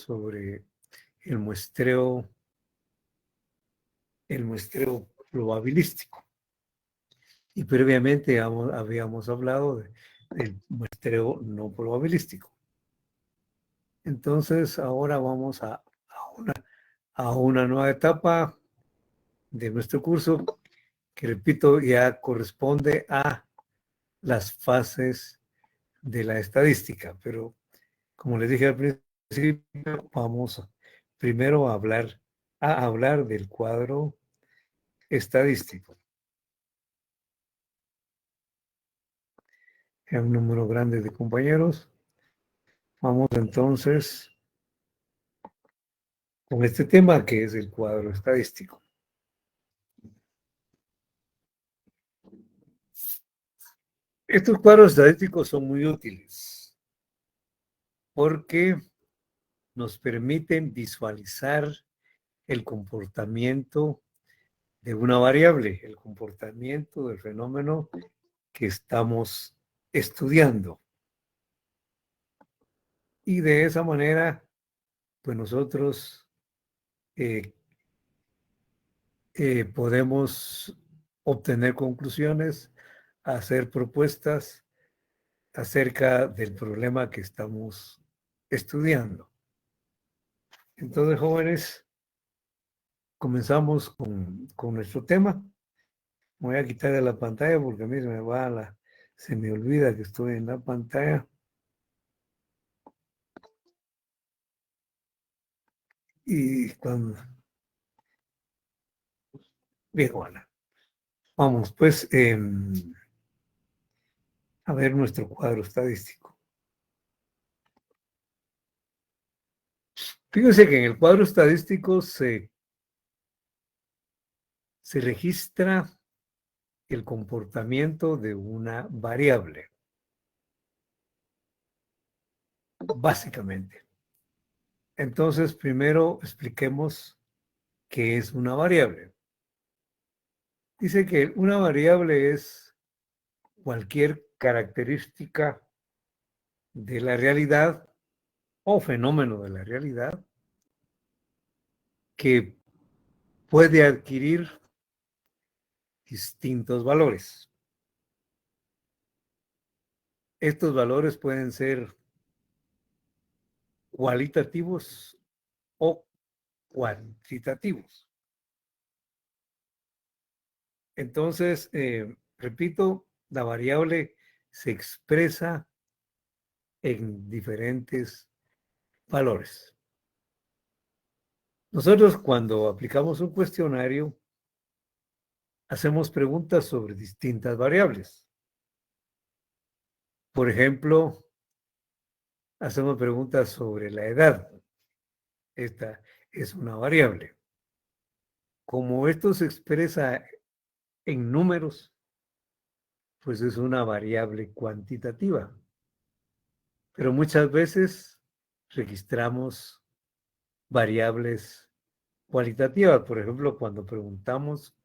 sobre el muestreo probabilístico. Y previamente habíamos hablado del muestreo no probabilístico. Entonces, ahora vamos a una nueva etapa de nuestro curso, que repito, ya corresponde a las fases de la estadística. Pero, como les dije al principio, vamos primero a hablar del cuadro estadístico. Hay un número grande de compañeros. Vamos entonces con este tema, que es el cuadro estadístico. Estos cuadros estadísticos son muy útiles porque nos permiten visualizar el comportamiento de una variable, el comportamiento del fenómeno que estamos estudiando. Y de esa manera, pues nosotros podemos obtener conclusiones, hacer propuestas acerca del problema que estamos estudiando. Entonces, jóvenes, comenzamos con nuestro tema. Voy a quitar de la pantalla porque a mí se me olvida que estoy en la pantalla. Y cuando... Bien, bueno, vamos pues a ver nuestro cuadro estadístico. Fíjense que en el cuadro estadístico se registra el comportamiento de una variable, básicamente. Entonces, primero expliquemos qué es una variable. Dice que una variable es cualquier característica de la realidad o fenómeno de la realidad que puede adquirir distintos valores. Estos valores pueden ser cualitativos o cuantitativos. Entonces, repito, la variable se expresa en diferentes valores. Nosotros, cuando aplicamos un cuestionario, hacemos preguntas sobre distintas variables. Por ejemplo, hacemos preguntas sobre la edad. Esta es una variable. Como esto se expresa en números, pues es una variable cuantitativa. Pero muchas veces registramos variables cualitativas. Por ejemplo, cuando preguntamos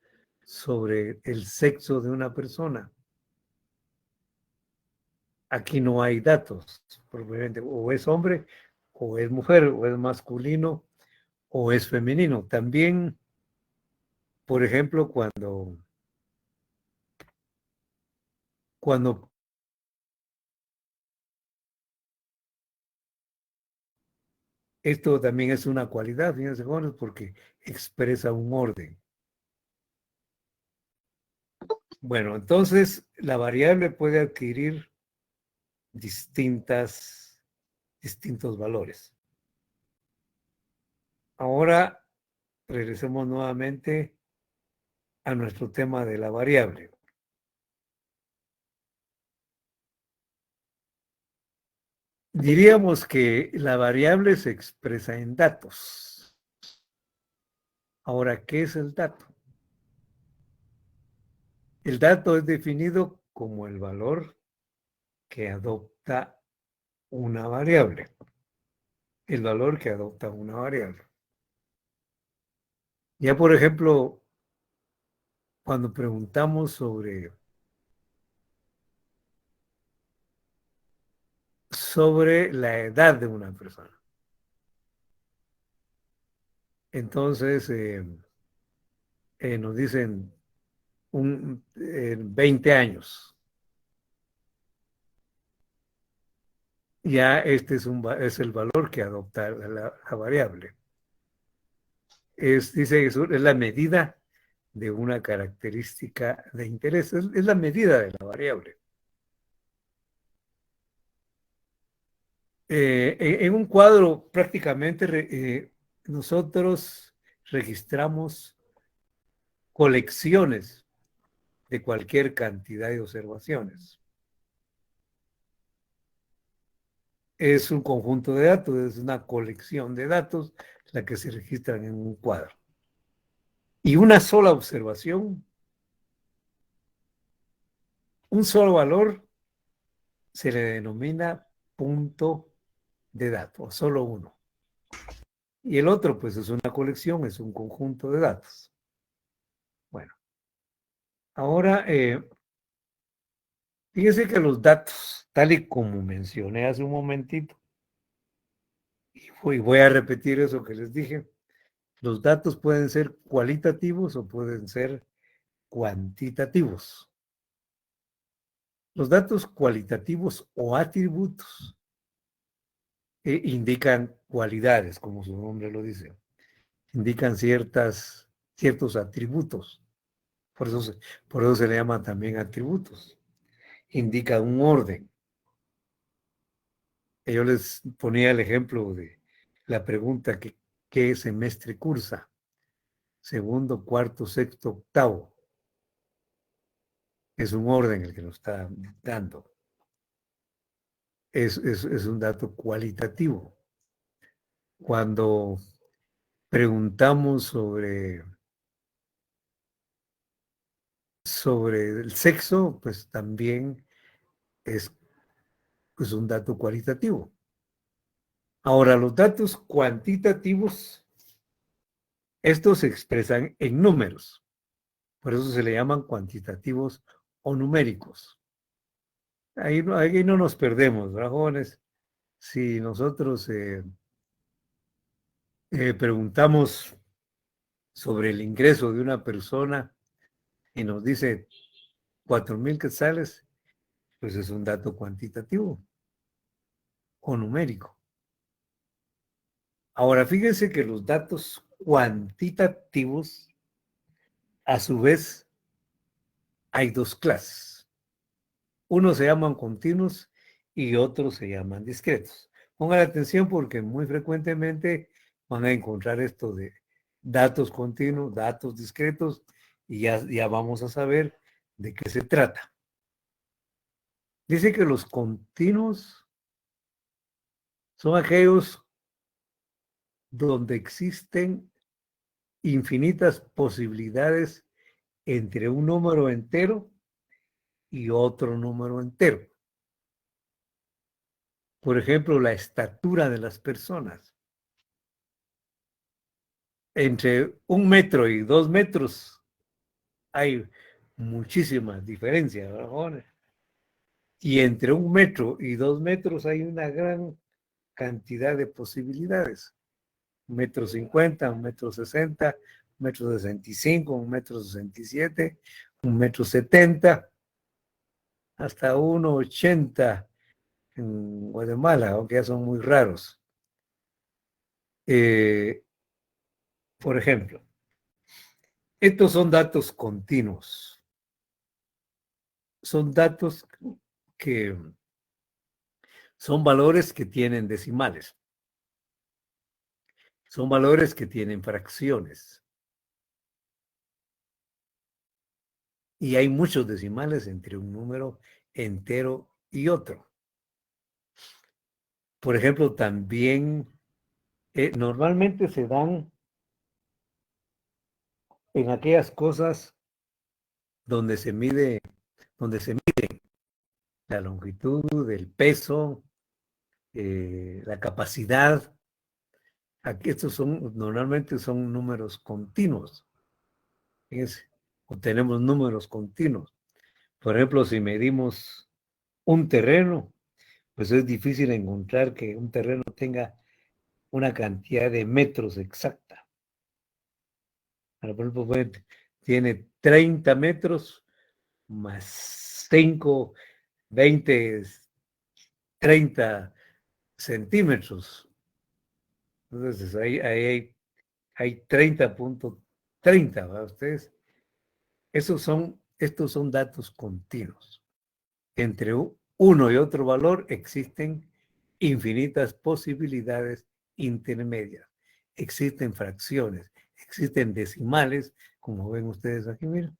sobre el sexo de una persona, aquí no hay datos. Probablemente o es hombre, o es mujer, o es masculino, o es femenino. También, por ejemplo, cuando esto también es una cualidad, fíjense, jóvenes, porque expresa un orden. Bueno, entonces la variable puede adquirir distintos valores. Ahora regresemos nuevamente a nuestro tema de la variable. Diríamos que la variable se expresa en datos. Ahora, ¿qué es el dato? El dato es definido como el valor que adopta una variable. El valor que adopta una variable. Ya, por ejemplo, cuando preguntamos sobre la edad de una persona. Entonces, nos dicen 20 años. Ya este es el valor que adopta la variable. Dice, es la medida de una característica de interés. Es la medida de la variable. En un cuadro prácticamente nosotros registramos colecciones de cualquier cantidad de observaciones. Es un conjunto de datos, es una colección de datos la que se registran en un cuadro. Y una sola observación, un solo valor, se le denomina punto de datos, solo uno. Y el otro, pues es una colección, es un conjunto de datos. Bueno, ahora, fíjense que los datos, tal y como mencioné hace un momentito, y voy a repetir eso que les dije, los datos pueden ser cualitativos o pueden ser cuantitativos. Los datos cualitativos o atributos indican cualidades, como su nombre lo dice, indican ciertos atributos, por eso, por eso se le llama también atributos, indica un orden. Yo les ponía el ejemplo de la pregunta que qué semestre cursa, segundo, cuarto, sexto, octavo. Es un orden el que nos está dando. Es un dato cualitativo. Cuando preguntamos sobre el sexo, pues también es pues, un dato cualitativo. Ahora, los datos cuantitativos, estos se expresan en números. Por eso se le llaman cuantitativos o numéricos. Ahí no nos perdemos, ¿verdad, jóvenes? Si nosotros preguntamos sobre el ingreso de una persona y nos dice 4,000 quetzales, pues es un dato cuantitativo o numérico. Ahora, fíjense que los datos cuantitativos, a su vez, hay dos clases. Unos se llaman continuos y otros se llaman discretos. Pongan atención porque muy frecuentemente van a encontrar esto de datos continuos, datos discretos, y ya vamos a saber de qué se trata. Dice que los continuos son aquellos donde existen infinitas posibilidades entre un número entero y otro número entero. Por ejemplo, la estatura de las personas. Entre 1 metro y 2 metros hay muchísimas diferencias, ¿verdad? Y entre 1 metro y 2 metros hay una gran cantidad de posibilidades. 1,50 m, 1,60 m, 1,65 m, 1,67 m, 1,70 m, hasta 1,80 m en Guatemala, aunque ya son muy raros. Por ejemplo, estos son datos continuos. Son datos que son valores que tienen decimales. Son valores que tienen fracciones. Y hay muchos decimales entre un número entero y otro. Por ejemplo, también normalmente se dan en aquellas cosas donde se mide la longitud, el peso, la capacidad. Aquí estos normalmente son números continuos. Fíjense, o tenemos números continuos. Por ejemplo, si medimos un terreno, pues es difícil encontrar que un terreno tenga una cantidad de metros exacta. Ahora, por ejemplo, tiene 30 metros más 5, 20, 30 centímetros. Entonces, hay 30.30, ¿verdad? Ustedes, estos son datos continuos. Entre uno y otro valor existen infinitas posibilidades intermedias. Existen fracciones, existen decimales, como ven ustedes aquí, miren.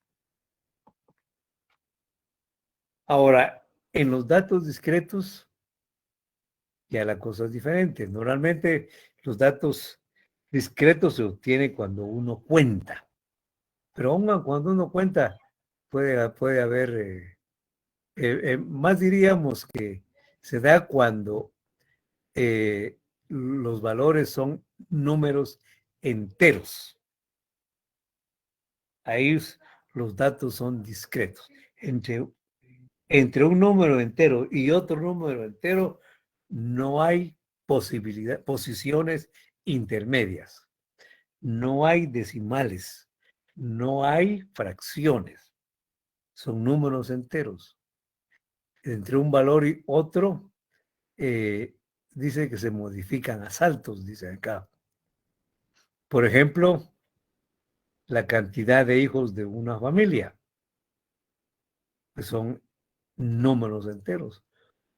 Ahora, en los datos discretos, ya la cosa es diferente. Normalmente los datos discretos se obtienen cuando uno cuenta, pero aún cuando uno cuenta puede haber, más diríamos que se da cuando los valores son números enteros. Ahí los datos son discretos. Entre, entre un número entero y otro número entero no hay posiciones intermedias, no hay decimales, no hay fracciones, son números enteros. Entre un valor y otro, dice que se modifican a saltos, dice acá. Por ejemplo, la cantidad de hijos de una familia, que son números enteros.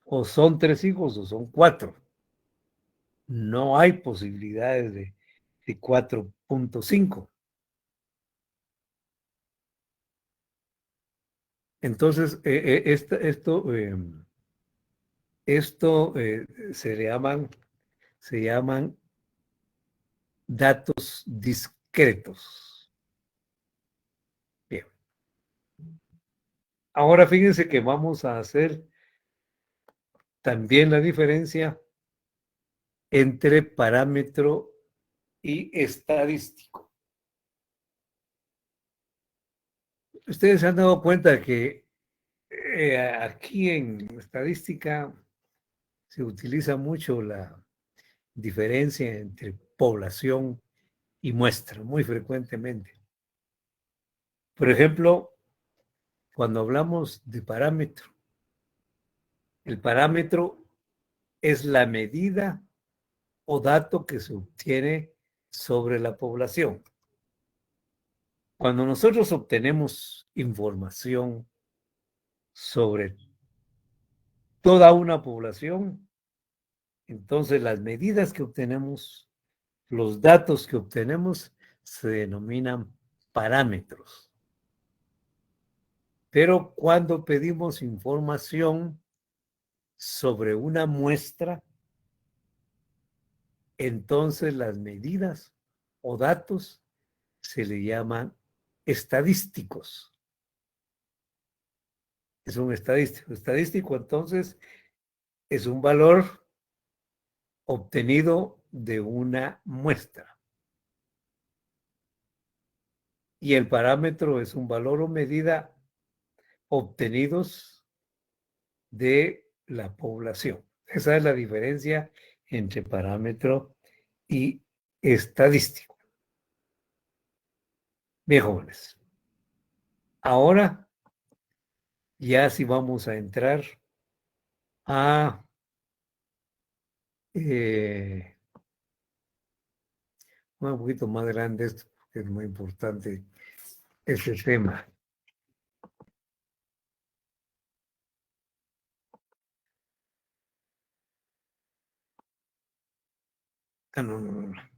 O son 3 hijos o son 4. No hay posibilidades de 4.5. Entonces, esto se llaman datos discretos. Bien. Ahora fíjense que vamos a hacer también la diferencia entre parámetro y estadístico. Ustedes se han dado cuenta que aquí en estadística se utiliza mucho la diferencia entre población y muestra, muy frecuentemente. Por ejemplo, cuando hablamos de parámetro, el parámetro es la medida o dato que se obtiene sobre la población. Cuando nosotros obtenemos información sobre toda una población, entonces las medidas que obtenemos, los datos que obtenemos, se denominan parámetros. Pero cuando pedimos información sobre una muestra, entonces las medidas o datos se le llaman estadísticos. Es un estadístico. Estadístico, entonces, es un valor obtenido de una muestra. Y el parámetro es un valor o medida obtenidos de la población. Esa es la diferencia entre parámetro y estadístico. Bien, jóvenes. Ahora ya sí vamos a entrar a un poquito más grande esto, porque es muy importante este tema. Ah, no, no, no,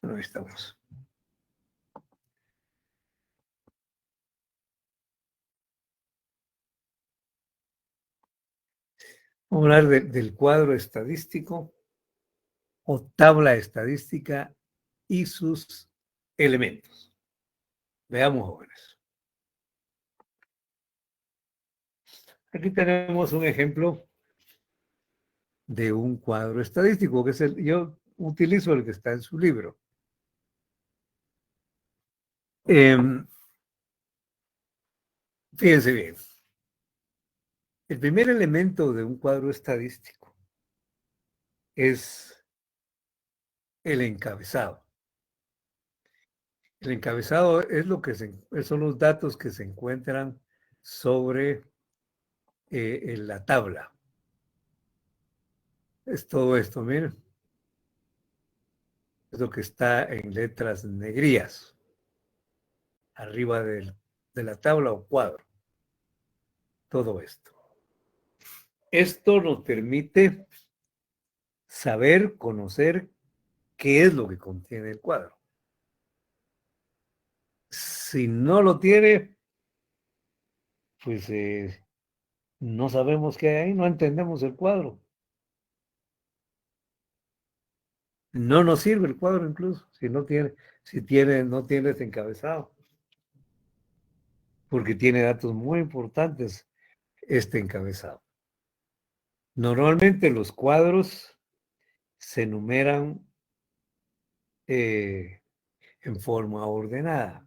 no estamos. Vamos a hablar del cuadro estadístico o tabla estadística y sus elementos. Veamos, jóvenes. Aquí tenemos un ejemplo de un cuadro estadístico, que es yo utilizo el que está en su libro. Fíjense bien. El primer elemento de un cuadro estadístico es el encabezado. El encabezado es son los datos que se encuentran sobre la tabla. Es todo esto, miren. Es lo que está en letras negrías, arriba de la tabla o cuadro. Todo esto. Esto nos permite saber, conocer qué es lo que contiene el cuadro. Si no lo tiene, pues no sabemos qué hay ahí, no entendemos el cuadro. No nos sirve el cuadro incluso, no tiene este encabezado, porque tiene datos muy importantes este encabezado. Normalmente los cuadros se enumeran en forma ordenada.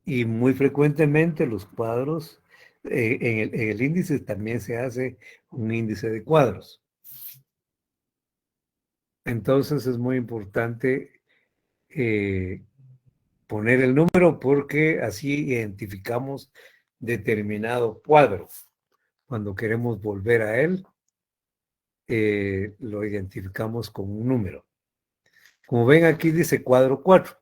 Y muy frecuentemente los cuadros, en el índice también se hace un índice de cuadros. Entonces es muy importante poner el número porque así identificamos determinado cuadro. Cuando queremos volver a él, lo identificamos con un número. Como ven aquí dice cuadro 4.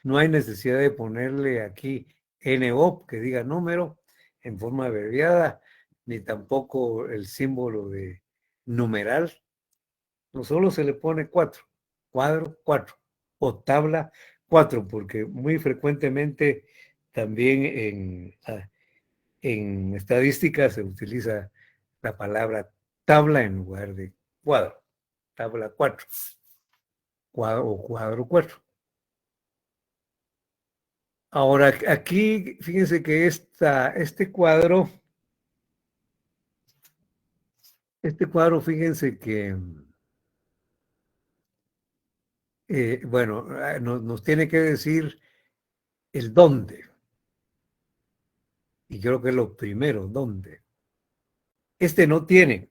No hay necesidad de ponerle aquí NO que diga número en forma abreviada, ni tampoco el símbolo de numeral. No solo se le pone 4, cuadro 4 o tabla 4, porque muy frecuentemente también en estadística se utiliza la palabra tabla en lugar de cuadro. Tabla 4 o cuadro 4. Ahora, aquí, fíjense que este cuadro, fíjense que, bueno, nos tiene que decir el dónde. Y creo que es lo primero, dónde. Este no tiene,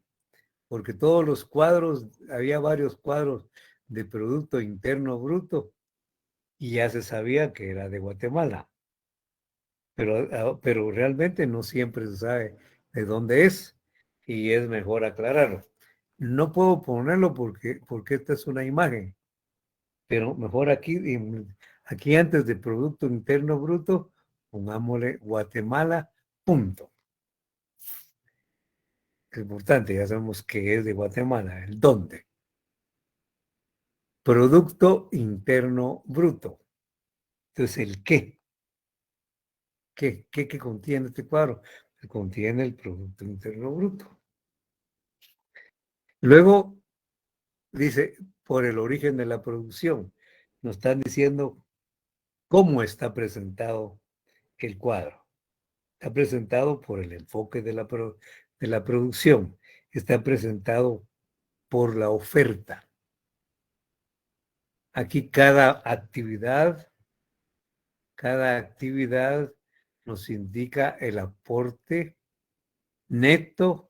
porque todos los cuadros, había varios cuadros de Producto Interno Bruto y ya se sabía que era de Guatemala. Pero realmente no siempre se sabe de dónde es y es mejor aclararlo. No puedo ponerlo porque esta es una imagen, pero mejor aquí antes de Producto Interno Bruto, pongámosle Guatemala, punto. Es importante, ya sabemos que es de Guatemala, el dónde. Producto Interno Bruto. Entonces, el qué. ¿Qué contiene este cuadro? Contiene el Producto Interno Bruto. Luego dice, por el origen de la producción. Nos están diciendo cómo está presentado el cuadro. Está presentado por el enfoque de la producción. Está presentado por la oferta. Aquí cada actividad nos indica el aporte neto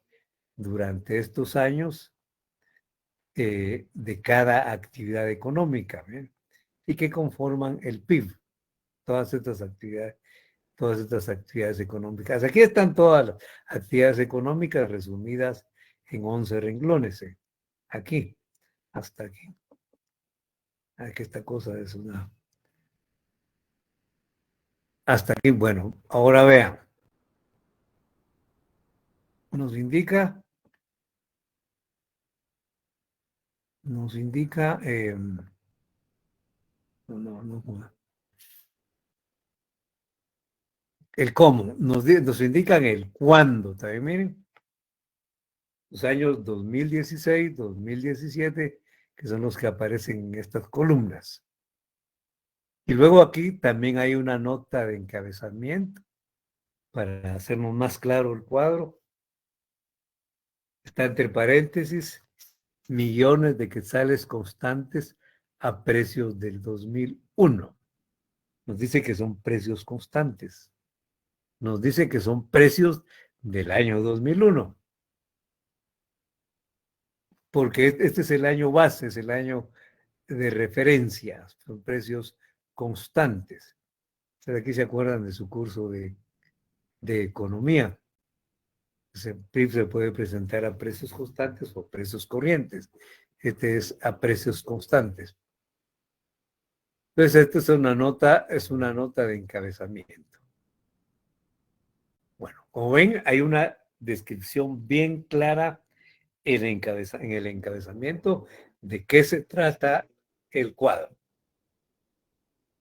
durante estos años de cada actividad económica, ¿bien? Y que conforman el PIB, todas todas estas actividades económicas. Aquí están todas las actividades económicas resumidas en 11 renglones. Aquí, hasta aquí. Aquí esta cosa es una... Hasta aquí, bueno, ahora vean. Nos indica, no, no, el cómo, nos indican el cuándo, también miren, los años 2016, 2017, que son los que aparecen en estas columnas. Y luego aquí también hay una nota de encabezamiento para hacernos más claro el cuadro. Está entre paréntesis, millones de quetzales constantes a precios del 2001. Nos dice que son precios constantes. Nos dice que son precios del año 2001. Porque este es el año base, es el año de referencia, son precios constantes. Ustedes aquí se acuerdan de su curso de economía. El PIB se puede presentar a precios constantes o precios corrientes. Este es a precios constantes. Entonces, esta es una nota de encabezamiento. Bueno, como ven, hay una descripción bien clara en el encabezamiento de qué se trata el cuadro.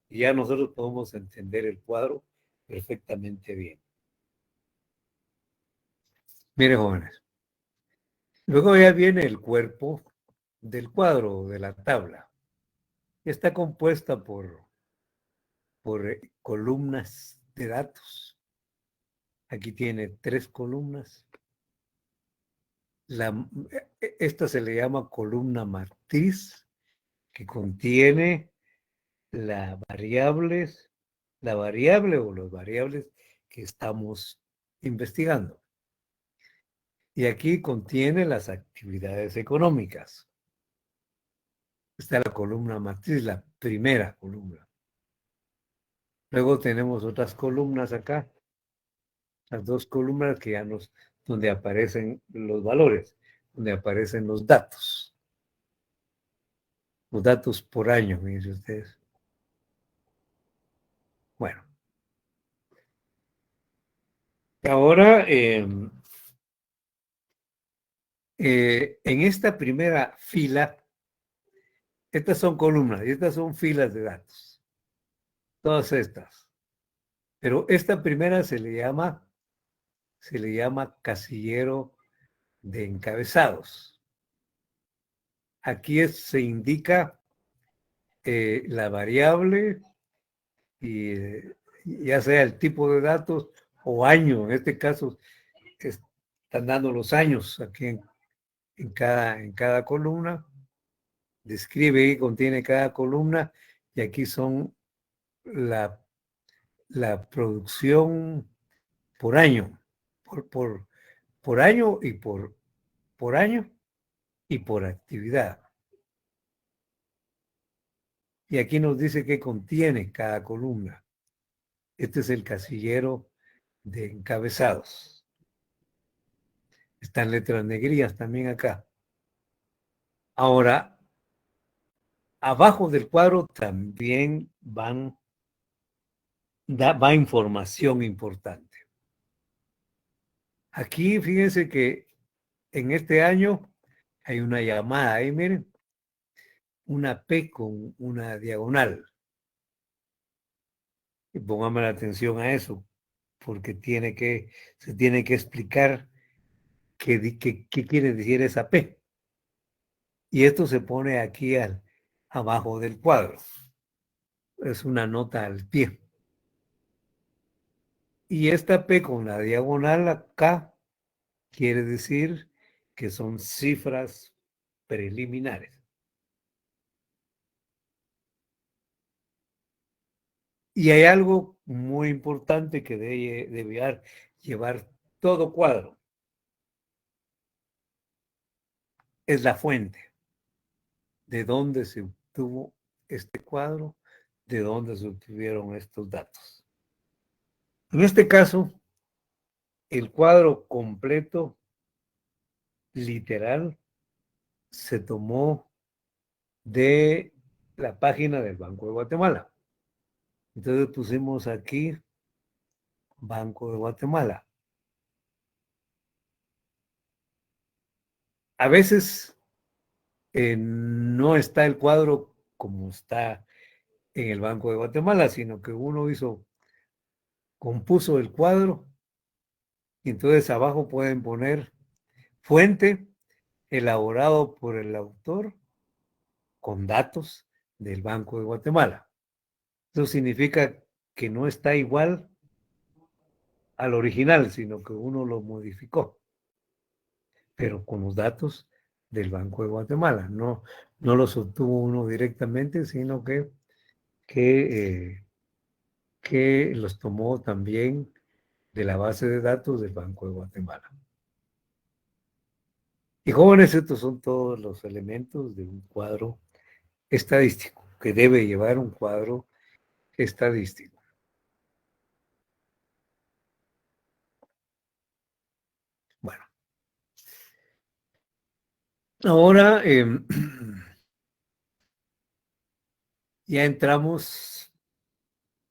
Y ya nosotros podemos entender el cuadro perfectamente bien. Miren, jóvenes, luego ya viene el cuerpo del cuadro, de la tabla. Está compuesta por columnas de datos. Aquí tiene 3 columnas. Esta se le llama columna matriz, que contiene la variable o las variables que estamos investigando. Y aquí contiene las actividades económicas. Está la columna matriz, la primera columna. Luego tenemos otras columnas acá, las 2 columnas que ya donde aparecen los valores, donde aparecen los datos por año, miren ustedes. Bueno, ahora en esta primera fila, estas son columnas y estas son filas de datos, todas estas. Pero esta primera se le llama casillero de encabezados. Aquí se indica la variable y ya sea el tipo de datos o año. En este caso están dando los años aquí en cada columna. Describe y contiene cada columna y aquí son la producción por año, por año y por año y por actividad. Y aquí nos dice qué contiene cada columna. Este es el casillero de encabezados. Están letras negrías también acá. Ahora, abajo del cuadro también va información importante. Aquí fíjense que en este año hay una llamada, ahí miren, una P con una diagonal. Y póngame la atención a eso, porque se tiene que explicar qué quiere decir esa P. Y esto se pone aquí abajo del cuadro. Es una nota al pie. Y esta P con la diagonal acá quiere decir que son cifras preliminares. Y hay algo muy importante que debe llevar todo cuadro. Es la fuente. ¿De dónde se obtuvo este cuadro? ¿De dónde se obtuvieron estos datos? En este caso, el cuadro completo, literal, se tomó de la página del Banco de Guatemala. Entonces pusimos aquí Banco de Guatemala. A veces no está el cuadro como está en el Banco de Guatemala, sino que uno compuso el cuadro y entonces abajo pueden poner fuente elaborado por el autor con datos del Banco de Guatemala. Eso significa que no está igual al original, sino que uno lo modificó, pero con los datos del Banco de Guatemala. No los obtuvo uno directamente, sino que los tomó también de la base de datos del Banco de Guatemala. Y jóvenes, estos son todos los elementos de un cuadro estadístico, que debe llevar un cuadro estadístico. Bueno, ahora ya entramos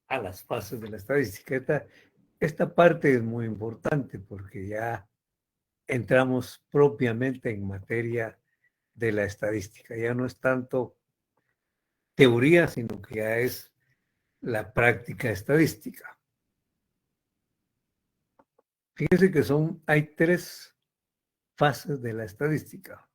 a las fases de la estadística. Esta parte es muy importante porque ya entramos propiamente en materia de la estadística. Ya no es tanto teoría, sino que ya es la práctica estadística. Fíjense que hay tres fases de la estadística.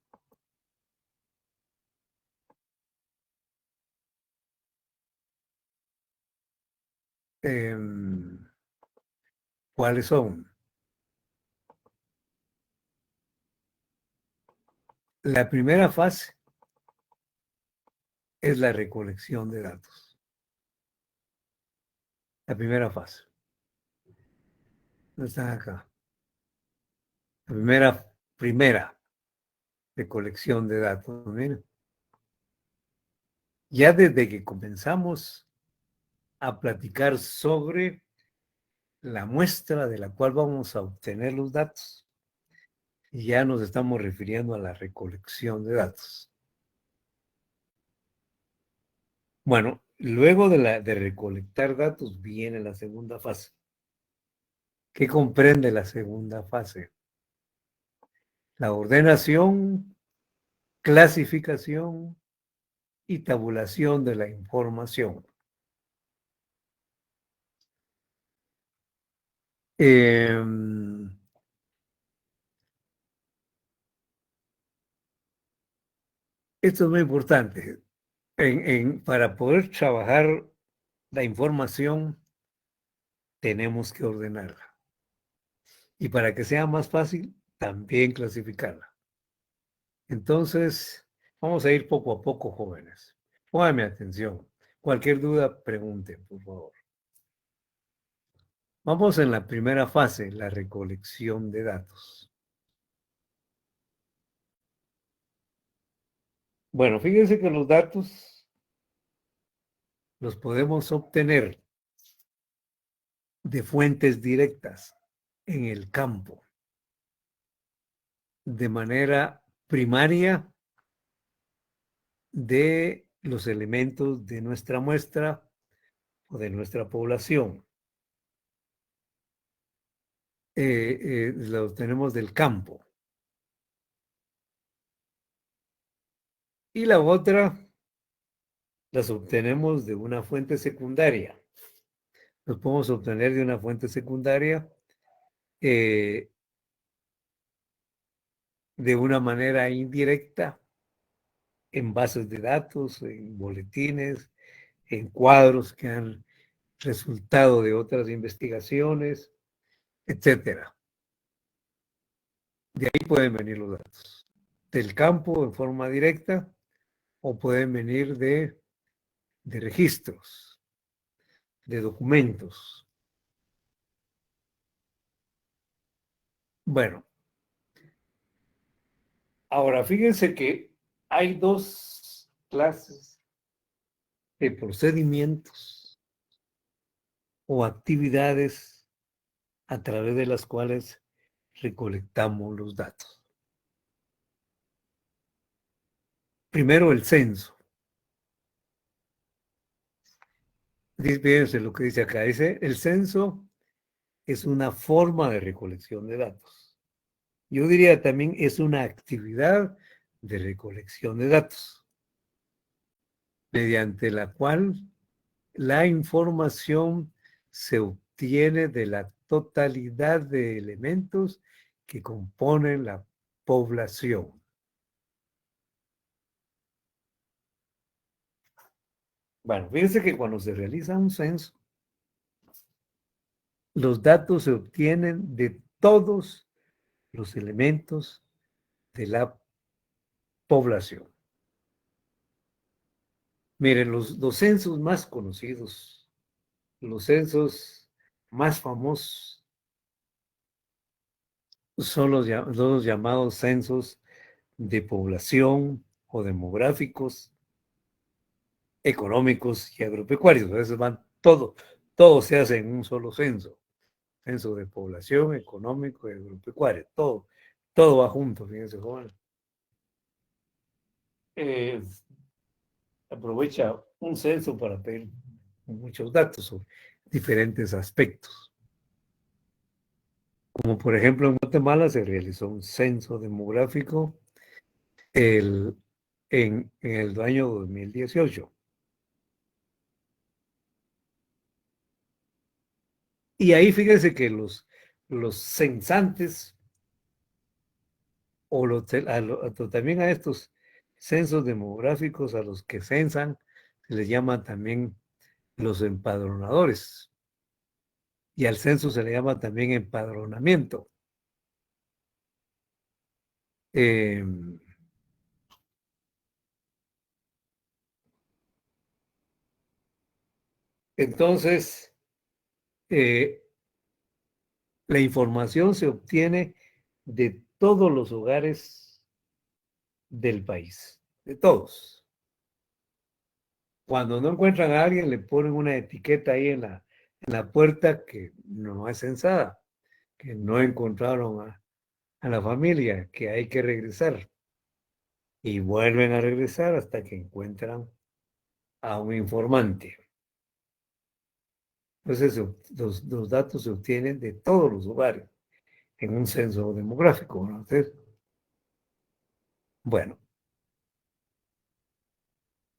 ¿Cuáles son? La primera fase es la recolección de datos. La primera fase. No están acá. La primera recolección de datos. Miren. Ya desde que comenzamos a platicar sobre la muestra de la cual vamos a obtener los datos, ya nos estamos refiriendo a la recolección de datos. Bueno, luego de recolectar datos viene la segunda fase. ¿Qué comprende la segunda fase? La ordenación, clasificación y tabulación de la información. Eh, Esto es muy importante. Para poder trabajar la información, tenemos que ordenarla. Y para que sea más fácil, también clasificarla. Entonces, vamos a ir poco a poco, jóvenes. Pónganme atención. Cualquier duda, pregunten, por favor. Vamos en la primera fase, la recolección de datos. Bueno, fíjense que los datos los podemos obtener de fuentes directas en el campo, de manera primaria de los elementos de nuestra muestra o de nuestra población. La obtenemos del campo. Y la otra las obtenemos de una fuente secundaria. Los podemos obtener de una fuente secundaria de una manera indirecta en bases de datos, en boletines, en cuadros que han resultado de otras investigaciones, etcétera. De ahí pueden venir los datos. Del campo en forma directa o pueden venir de registros, de documentos. Bueno, ahora fíjense que hay dos clases de procedimientos o actividades a través de las cuales recolectamos los datos. Primero, el censo. Fíjense lo que dice acá. Dice, el censo es una forma de recolección de datos. Yo diría también es una actividad de recolección de datos, mediante la cual la información se obtiene de la totalidad de elementos que componen la población. Bueno, fíjense que cuando se realiza un censo, los datos se obtienen de todos los elementos de la población. Miren, los censos más conocidos, los censos más famosos, son los llamados censos de población o demográficos, económicos y agropecuarios. A veces van todo se hace en un solo censo. Censo de población, económico y agropecuario. Todo va junto, fíjense, jóvenes. Eh, Aprovecha un censo para pedir muchos datos sobre diferentes aspectos. Como por ejemplo en Guatemala se realizó un censo demográfico el, en el año 2018. Y ahí fíjense que los censantes, o también a estos censos demográficos a los que censan, se les llama también los empadronadores. Y al censo se le llama también empadronamiento. Eh, entonces, eh, la información se obtiene de todos los hogares del país, de todos. Cuando no encuentran a alguien, le ponen una etiqueta ahí en la puerta que no es censada, que no encontraron a la familia, que hay que regresar. Y vuelven a regresar hasta que encuentran a un informante. Entonces, los datos se obtienen de todos los hogares en un censo demográfico, ¿no? Entonces, bueno,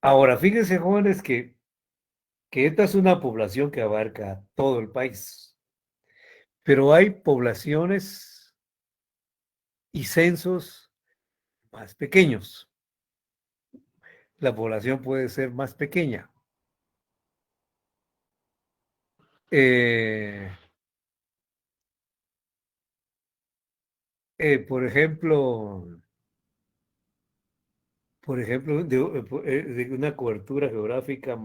ahora fíjense, jóvenes, que esta es una población que abarca todo el país, pero hay poblaciones y censos más pequeños. La población puede ser más pequeña. Eh, eh, por ejemplo, de una cobertura geográfica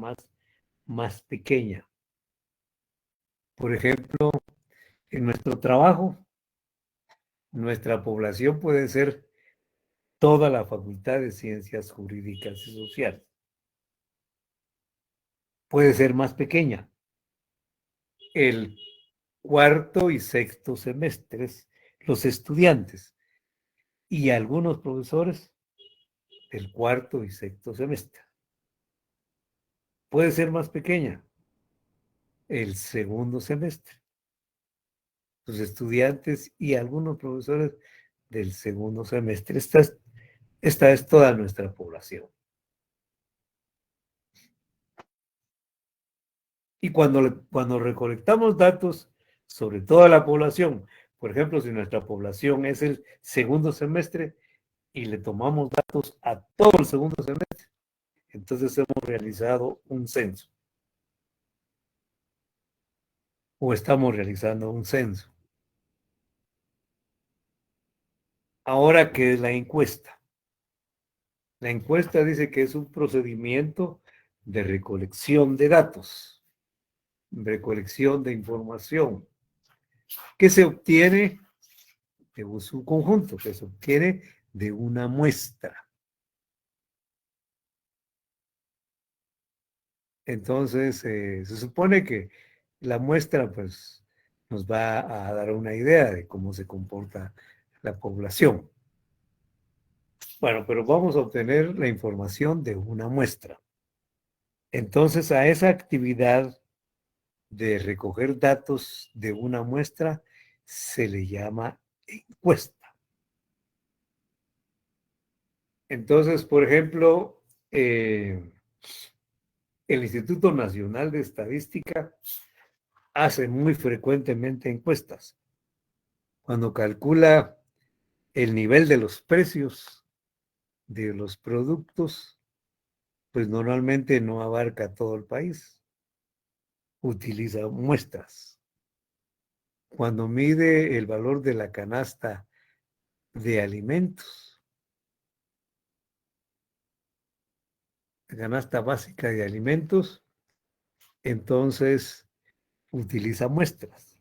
más pequeña. Por ejemplo, en nuestro trabajo, nuestra población puede ser toda la Facultad de Ciencias Jurídicas y Sociales. Puede ser más pequeña. El cuarto y sexto semestres, los estudiantes y algunos profesores del cuarto y sexto semestre. Puede ser más pequeña. El segundo semestre. Los estudiantes y algunos profesores del segundo semestre. Esta es toda nuestra población. Y cuando recolectamos datos sobre toda la población, por ejemplo, si nuestra población es el segundo semestre y le tomamos datos a todo el segundo semestre, entonces hemos realizado un censo o estamos realizando un censo. Ahora, ¿qué es la encuesta? La encuesta dice que es un procedimiento de recolección de datos, recolección de información, que se obtiene de un subconjunto, que se obtiene de una muestra. Entonces, se supone que la muestra, pues, nos va a dar una idea de cómo se comporta la población. Bueno, pero vamos a obtener la información de una muestra. Entonces, a esa actividad de recoger datos de una muestra se le llama encuesta. Entonces, por ejemplo, el Instituto Nacional de Estadística hace muy frecuentemente encuestas. Cuando calcula el nivel de los precios de los productos, pues normalmente no abarca todo el país. Utiliza muestras. Cuando mide el valor de la canasta de alimentos, la canasta básica de alimentos, entonces utiliza muestras.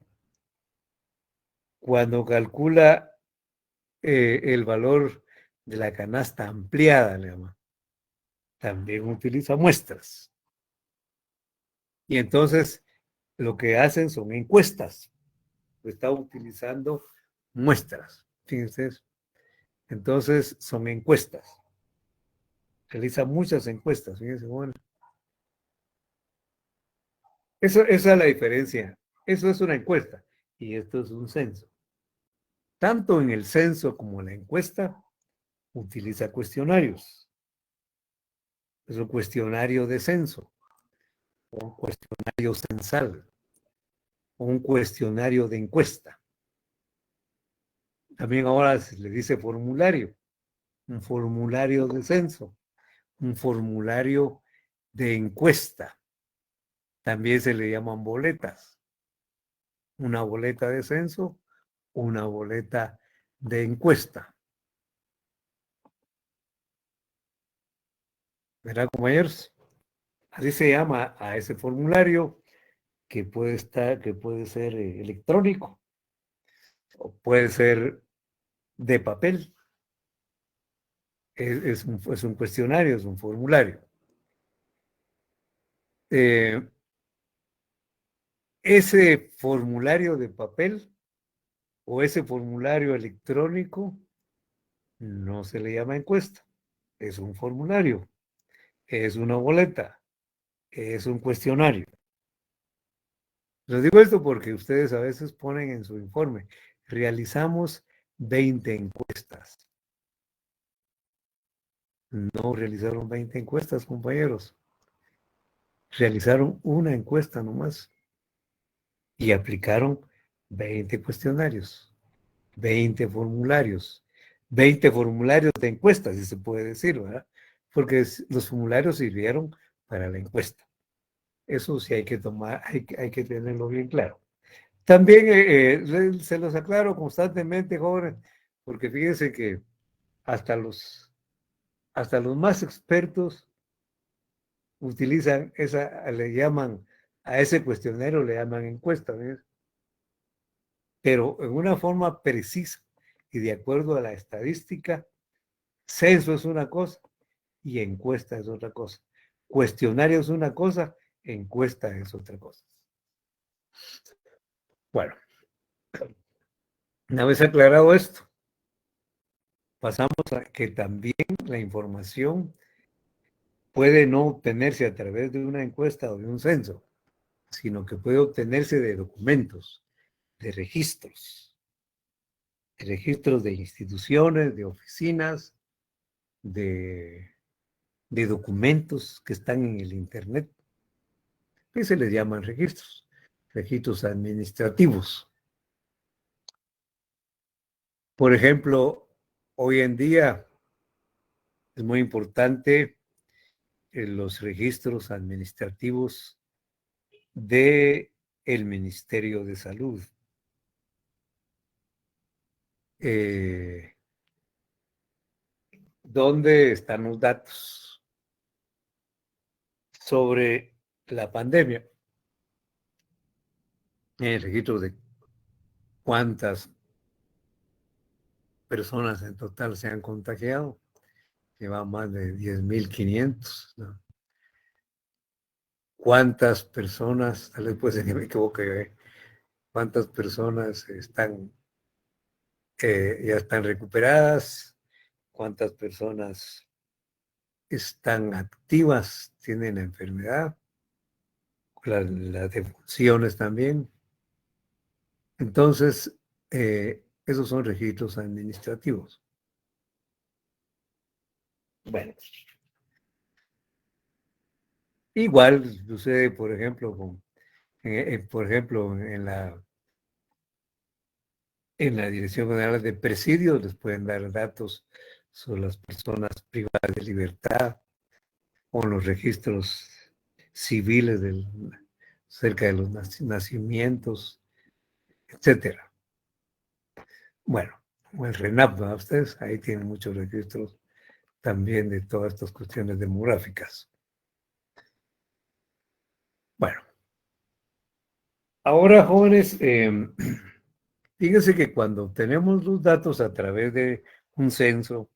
Cuando calcula el valor de la canasta ampliada, le llama, también utiliza muestras. Y entonces lo que hacen son encuestas. Está utilizando muestras. Fíjense eso. Entonces son encuestas. Realiza muchas encuestas. Fíjense, bueno. Esa es la diferencia. Eso es una encuesta y esto es un censo. Tanto en el censo como en la encuesta utiliza cuestionarios. Es un cuestionario de censo, un cuestionario censal, un cuestionario de encuesta. También ahora se le dice formulario, un formulario de censo, un formulario de encuesta. También se le llaman boletas. Una boleta de censo, una boleta de encuesta. ¿Verdad, compañeros? Así se llama a ese formulario que puede ser electrónico o puede ser de papel. Es un cuestionario, es un formulario. Eh, ese formulario de papel o ese formulario electrónico no se le llama encuesta, es un formulario, es una boleta, es un cuestionario. Les digo esto porque ustedes a veces ponen en su informe, realizamos 20 encuestas. No realizaron 20 encuestas, compañeros. Realizaron una encuesta nomás y aplicaron 20 cuestionarios, 20 formularios, 20 formularios de encuestas, si se puede decir, ¿verdad? Porque los formularios sirvieron para la encuesta. Eso sí hay que tomar, hay que tenerlo bien claro. También se los aclaro constantemente, jóvenes, porque fíjense que hasta los, hasta los más expertos utilizan le llaman a ese cuestionario, le llaman encuesta, ¿ves? Pero en una forma precisa y de acuerdo a la estadística, censo es una cosa y encuesta es otra cosa. Cuestionario es una cosa, encuesta es otra cosa. Bueno, una vez aclarado esto, pasamos a que también la información puede no obtenerse a través de una encuesta o de un censo, sino que puede obtenerse de documentos, de registros de instituciones, de oficinas, de, de documentos que están en el Internet, que se les llaman registros administrativos. Por ejemplo, hoy en día es muy importante los registros administrativos de el Ministerio de Salud. Eh, ¿Dónde están los datos sobre la pandemia? En el registro de cuántas personas en total se han contagiado, que va más de 10.500, ¿no? ¿Cuántas personas, tal vez puede ser que me equivoque, cuántas personas ya están recuperadas? ¿Cuántas personas están activas, tienen la enfermedad? Las defunciones también. Entonces, esos son registros administrativos. Bueno, igual sucede, por ejemplo, por ejemplo, en la Dirección General de Presidios les pueden dar datos sobre las personas privadas de libertad o los registros civiles cerca de los nacimientos, etcétera. Bueno, o el RENAP, ¿no? Ustedes ahí tienen muchos registros también de todas estas cuestiones demográficas. Bueno, ahora jóvenes, fíjense que cuando tenemos los datos a través de un censo,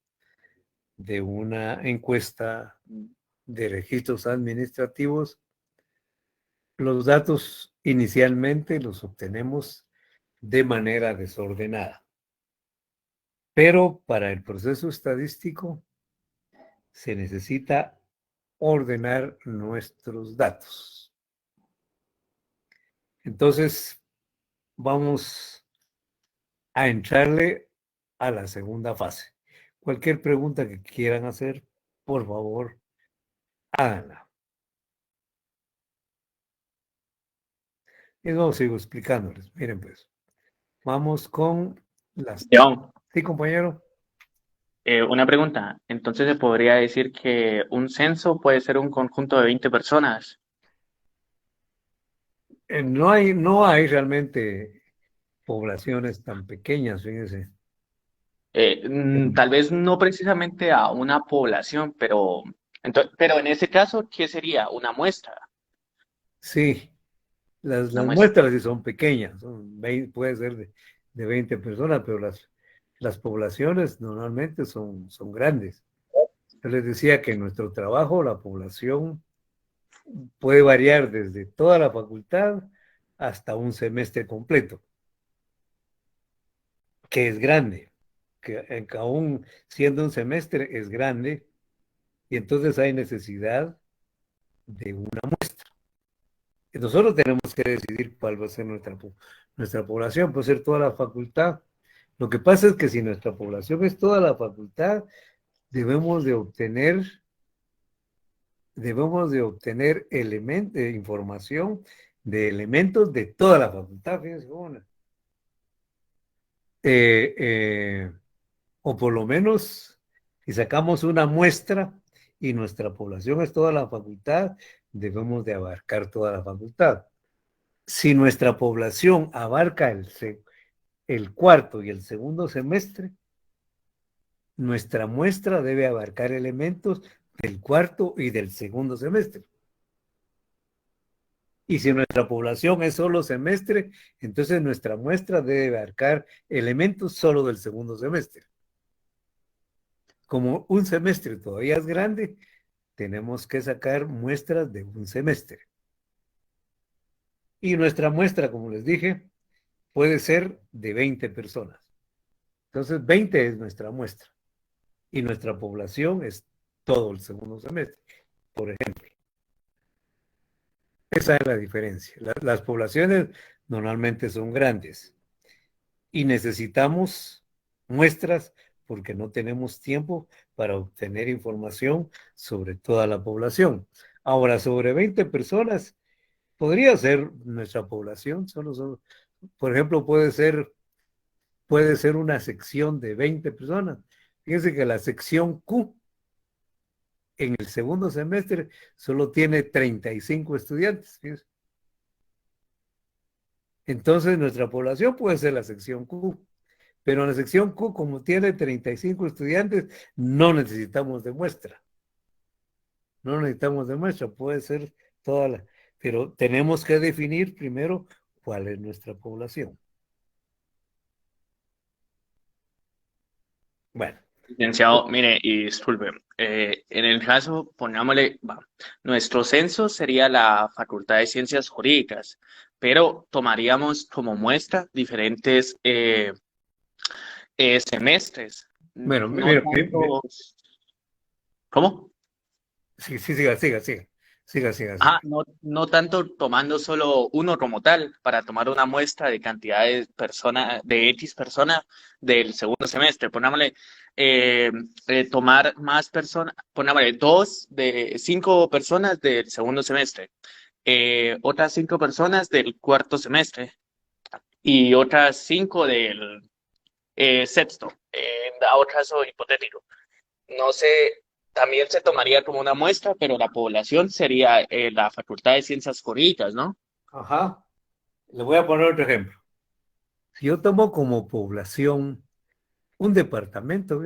de una encuesta, de registros administrativos, Los datos inicialmente los obtenemos de manera desordenada, pero para el proceso estadístico se necesita ordenar nuestros datos. Entonces, vamos a entrarle a la segunda fase. Cualquier pregunta que quieran hacer, por favor, háganla. Y luego sigo explicándoles. Miren, pues, vamos con las... León, Sí, compañero. una pregunta. Entonces se podría decir que un censo puede ser un conjunto de 20 personas. No hay realmente poblaciones tan pequeñas, fíjense. Tal vez no precisamente a una población, pero en ese caso, ¿qué sería? Una muestra. Sí, las, Una las muestra. muestras sí son pequeñas, puede ser de 20 personas, pero las poblaciones normalmente son grandes. Yo les decía que en nuestro trabajo la población puede variar desde toda la facultad hasta un semestre completo, que es grande, que aún siendo un semestre es grande, y entonces hay necesidad de una muestra. Y nosotros tenemos que decidir cuál va a ser nuestra población, puede ser toda la facultad. Lo que pasa es que si nuestra población es toda la facultad, debemos de obtener, debemos de obtener información de elementos de toda la facultad, fíjense cómo eh, eh, o por lo menos si sacamos una muestra y nuestra población es toda la facultad, debemos de abarcar toda la facultad. Si nuestra población abarca el cuarto y el segundo semestre, nuestra muestra debe abarcar elementos del cuarto y del segundo semestre. Y si nuestra población es solo semestre, entonces nuestra muestra debe abarcar elementos solo del segundo semestre. Como un semestre todavía es grande, tenemos que sacar muestras de un semestre. Y nuestra muestra, como les dije, puede ser de 20 personas. Entonces, 20 es nuestra muestra. Y nuestra población es todo el segundo semestre, por ejemplo. Esa es la diferencia. Las poblaciones normalmente son grandes y necesitamos muestras porque no tenemos tiempo para obtener información sobre toda la población. Ahora, sobre 20 personas, podría ser nuestra población, por ejemplo, puede ser una sección de 20 personas. Fíjense que la sección Q en el segundo semestre solo tiene 35 estudiantes. Fíjense. Entonces, nuestra población puede ser la sección Q, pero en la sección Q, como tiene 35 estudiantes, no necesitamos de muestra. No necesitamos de muestra, puede ser toda la... Pero tenemos que definir primero cuál es nuestra población. Bueno, Licenciado, mire, y disculpe, en el caso, pongámosle, nuestro censo sería la Facultad de Ciencias Jurídicas, pero tomaríamos como muestra diferentes semestres, bueno, no mira, tantos, ¿cómo? sí, sí, siga. No tanto tomando solo uno como tal, para tomar una muestra de cantidad de personas, de X personas del segundo semestre. Pongámosle, tomar más personas, pongámosle dos de 5 personas del segundo semestre, otras 5 personas del cuarto semestre y otras 5 del sexto, a otro caso hipotético. No sé, también se tomaría como una muestra, pero la población sería la Facultad de Ciencias Jurídicas, ¿no? Ajá. Le voy a poner otro ejemplo. Si yo tomo como población un departamento,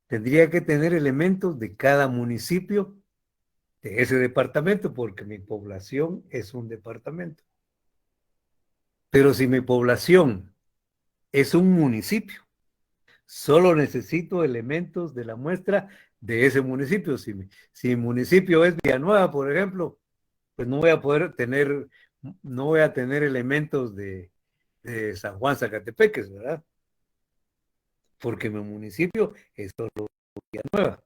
tendría que tener elementos de cada municipio de ese departamento, porque mi población es un departamento. Pero si mi población es un municipio, solo necesito elementos de la muestra de ese municipio. Si mi municipio es Villanueva, por ejemplo, pues no voy a poder tener, no voy a tener elementos de San Juan Zacatepeques, ¿verdad? Porque mi municipio es solo Villanueva.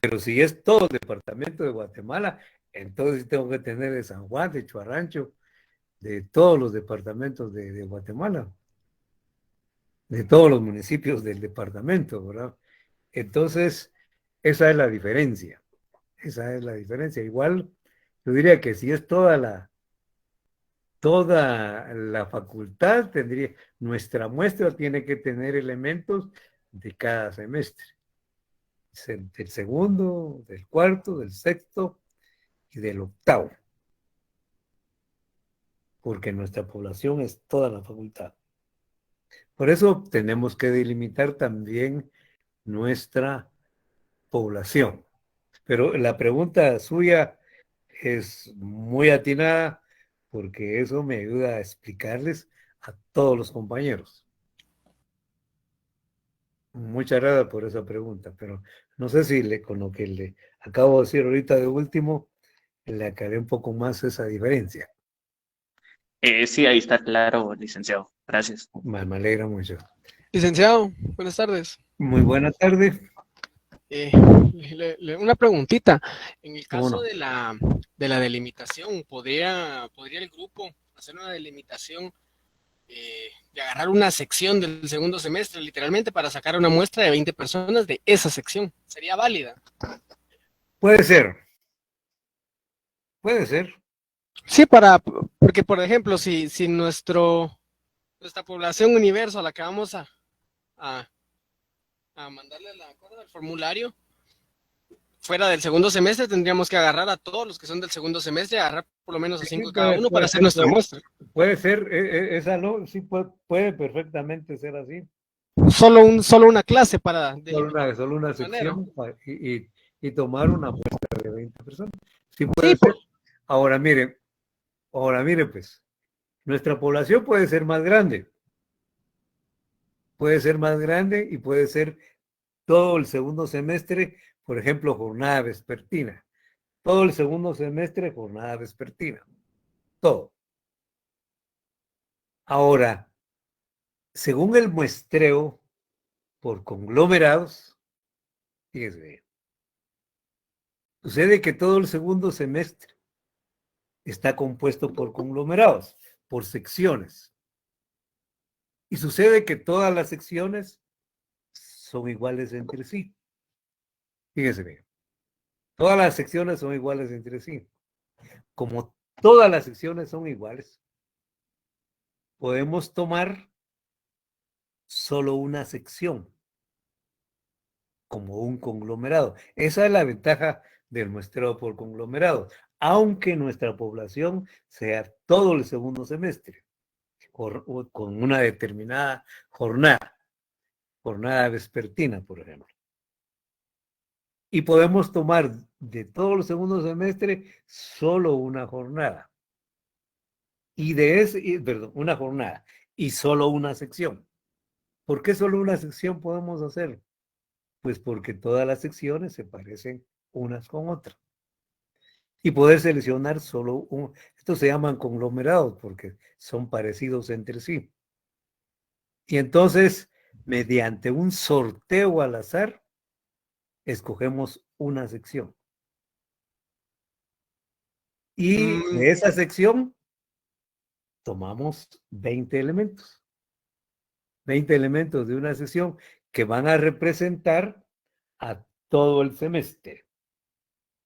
Pero si es todo el departamento de Guatemala, entonces tengo que tener de San Juan, de Chuarancho, de todos los departamentos de Guatemala, de todos los municipios del departamento, ¿verdad? Entonces, esa es la diferencia. Esa es la diferencia. Igual, yo diría que si es toda la facultad, nuestra muestra tiene que tener elementos de cada semestre. Del segundo, del cuarto, del sexto y del octavo. Porque nuestra población es toda la facultad. Por eso tenemos que delimitar también nuestra población. Pero la pregunta suya es muy atinada porque eso me ayuda a explicarles a todos los compañeros. Muchas gracias por esa pregunta, pero no sé si con lo que le acabo de decir ahorita de último, le aclaré un poco más esa diferencia. Sí, ahí está claro, licenciado. Gracias. Me alegra mucho. Licenciado, buenas tardes. Muy buena tarde. Una preguntita. En el ¿Cómo caso no? de la delimitación, ¿podría el grupo hacer una delimitación de agarrar una sección del segundo semestre, literalmente, para sacar una muestra de 20 personas de esa sección? ¿Sería válida? Puede ser. Puede ser. Sí, porque por ejemplo, si nuestra población universo a la que vamos a, a mandarle la cosa del formulario, fuera del segundo semestre, tendríamos que agarrar a todos los que son del segundo semestre, agarrar por lo menos a 5 de cada uno para hacer nuestra muestra. Puede ser, esa no, sí puede perfectamente ser así. Solo una clase para delimitar. Solo una sección y tomar una muestra de 20 personas. Sí puede Sí, ser. Ahora mire, pues, nuestra población puede ser más grande. Puede ser más grande y puede ser todo el segundo semestre, por ejemplo, jornada vespertina. Todo el segundo semestre, jornada vespertina. Todo. Ahora, según el muestreo por conglomerados, fíjese bien, sucede que todo el segundo semestre está compuesto por conglomerados, por secciones. Y sucede que todas las secciones son iguales entre sí. Fíjese bien, todas las secciones son iguales entre sí. Como todas las secciones son iguales, podemos tomar solo una sección como un conglomerado. Esa es la ventaja del muestreo por conglomerado, aunque nuestra población sea todo el segundo semestre, con una determinada jornada vespertina, por ejemplo. Y podemos tomar de todo el segundo semestre solo una jornada. Perdón, una jornada y solo una sección. ¿Por qué solo una sección podemos hacer? Pues porque todas las secciones se parecen unas con otras. Y poder seleccionar solo un. Estos se llaman conglomerados porque son parecidos entre sí. Y entonces, mediante un sorteo al azar, escogemos una sección. Y de esa sección tomamos 20 elementos. 20 elementos de una sección que van a representar a todo el semestre.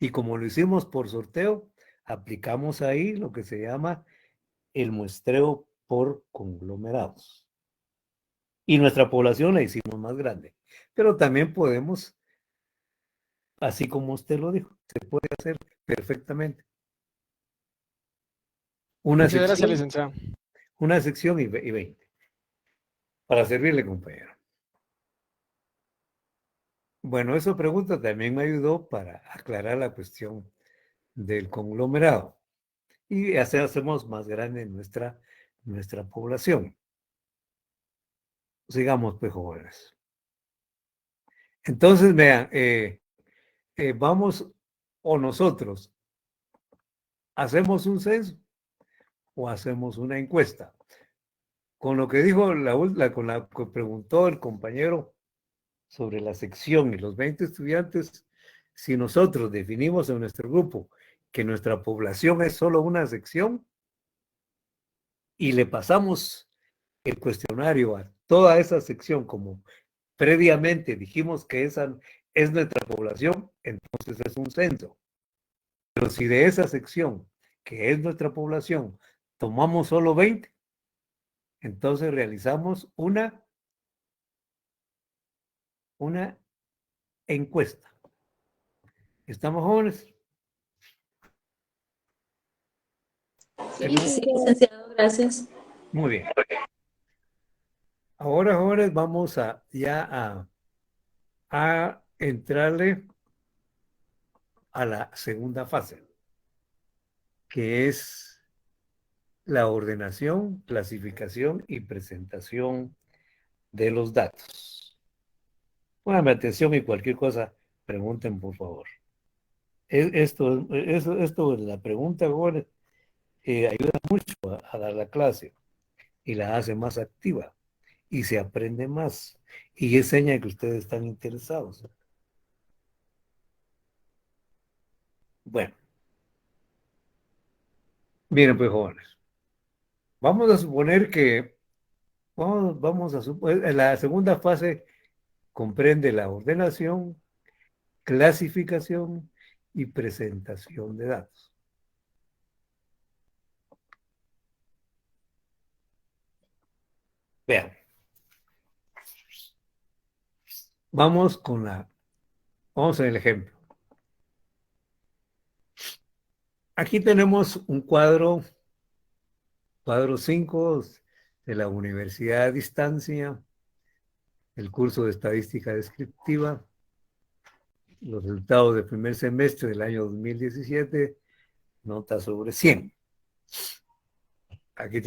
Y como lo hicimos por sorteo, aplicamos ahí lo que se llama el muestreo por conglomerados. Y nuestra población la hicimos más grande. Pero también podemos, así como usted lo dijo, se puede hacer perfectamente. Muchas gracias, licenciado. Una sección y 20. Para servirle, compañero. Bueno, esa pregunta también me ayudó para aclarar la cuestión del conglomerado y hacemos más grande nuestra población. Sigamos, pues, jóvenes. Entonces, vean, vamos, o nosotros, ¿Hacemos un censo o hacemos una encuesta? Con lo que dijo con la que preguntó el compañero sobre la sección y los 20 estudiantes, si nosotros definimos en nuestro grupo que nuestra población es solo una sección y le pasamos el cuestionario a toda esa sección como previamente dijimos que esa es nuestra población, entonces es un censo. Pero si de esa sección, que es nuestra población, tomamos solo 20, entonces realizamos una encuesta. ¿Estamos jóvenes? Sí, licenciado, gracias. Muy bien. Ahora, jóvenes, vamos a entrarle a la segunda fase, que es la ordenación, clasificación y presentación de los datos. Pónganme atención y cualquier cosa, pregunten, por favor. Esto de la pregunta, jóvenes, ayuda mucho a dar la clase y la hace más activa y se aprende más y es seña de que ustedes están interesados. Bueno, miren pues jóvenes, vamos a suponer que, la segunda fase comprende la ordenación, clasificación y presentación de datos. Vean, vamos en el ejemplo. Aquí tenemos un cuadro 5 de la Universidad a Distancia, el curso de Estadística Descriptiva, los resultados del primer semestre del año 2017, nota sobre 100. Aquí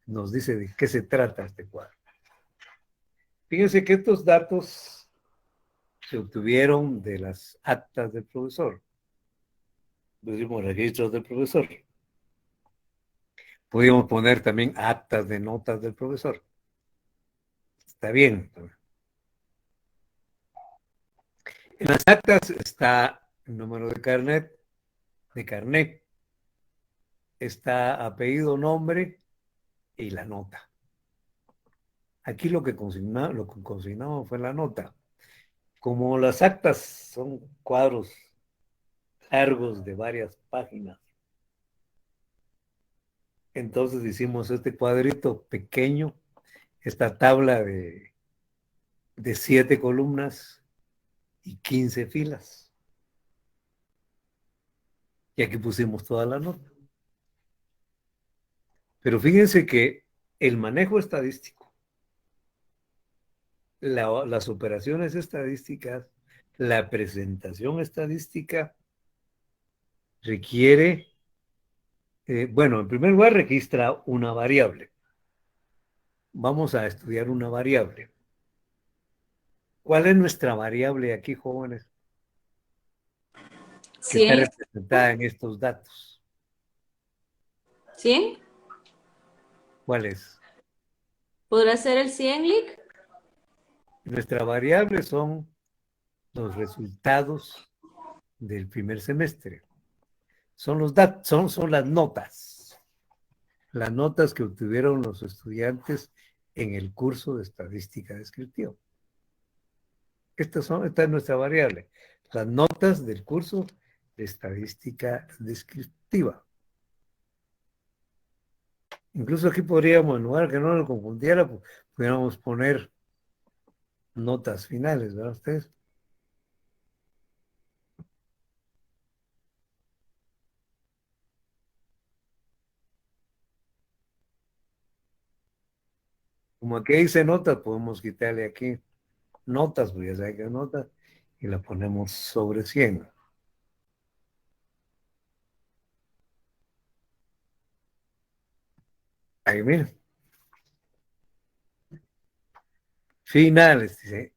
nos dice de qué se trata este cuadro. Fíjense que estos datos se obtuvieron de las actas del profesor. Pusimos registros del profesor. Pudimos poner también actas de notas del profesor. Está bien. En las actas está el número de carnet, está apellido, nombre y la nota. Aquí lo que consignamos fue la nota. Como las actas son cuadros largos de varias páginas, entonces hicimos este cuadrito pequeño, esta tabla de 7 columnas y 15 filas. Y aquí pusimos toda la nota. Pero fíjense que el manejo estadístico, las operaciones estadísticas, la presentación estadística requiere, bueno, en primer lugar registra una variable. Vamos a estudiar una variable. ¿Cuál es nuestra variable aquí, jóvenes? Que está 100. representada en estos datos. 100. ¿Cuál es? ¿Podrá ser el 100, Lick? Nuestra variable son los resultados del primer semestre. Son los datos, son las notas que obtuvieron los estudiantes en el curso de estadística descriptiva. Esta es nuestra variable, las notas del curso de estadística descriptiva. Incluso aquí podríamos, en lugar que no lo confundiera, pudiéramos poner notas finales, ¿verdad ustedes? Como aquí dice notas, podemos quitarle aquí notas, pues ya saben que es notas, y la ponemos sobre 100. Ahí miren. Finales, dice.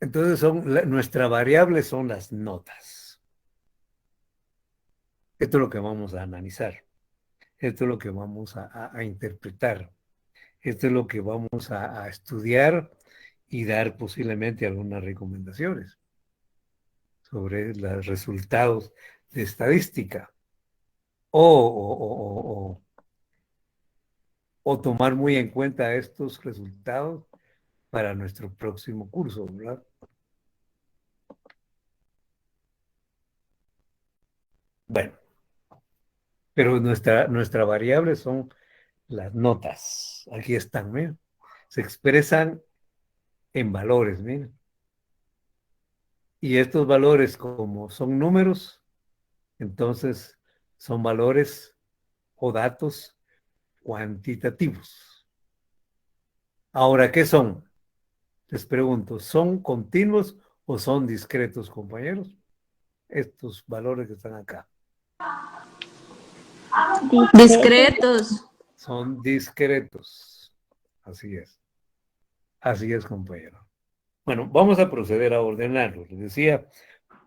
Entonces nuestra variable son las notas. Esto es lo que vamos a analizar. Esto es lo que vamos a interpretar. Esto es lo que vamos a estudiar y dar posiblemente algunas recomendaciones sobre los resultados de estadística o tomar muy en cuenta estos resultados para nuestro próximo curso, ¿verdad? Bueno, pero nuestra variable son las notas. Aquí están, miren. Se expresan en valores, miren. Y estos valores, como son números, entonces son valores o datos cuantitativos. Ahora, ¿qué son? Les pregunto, ¿son continuos o son discretos, compañeros? Estos valores que están acá. Discretos. Son discretos. Así es. Así es, compañero. Bueno, vamos a proceder a ordenarlos. Les decía,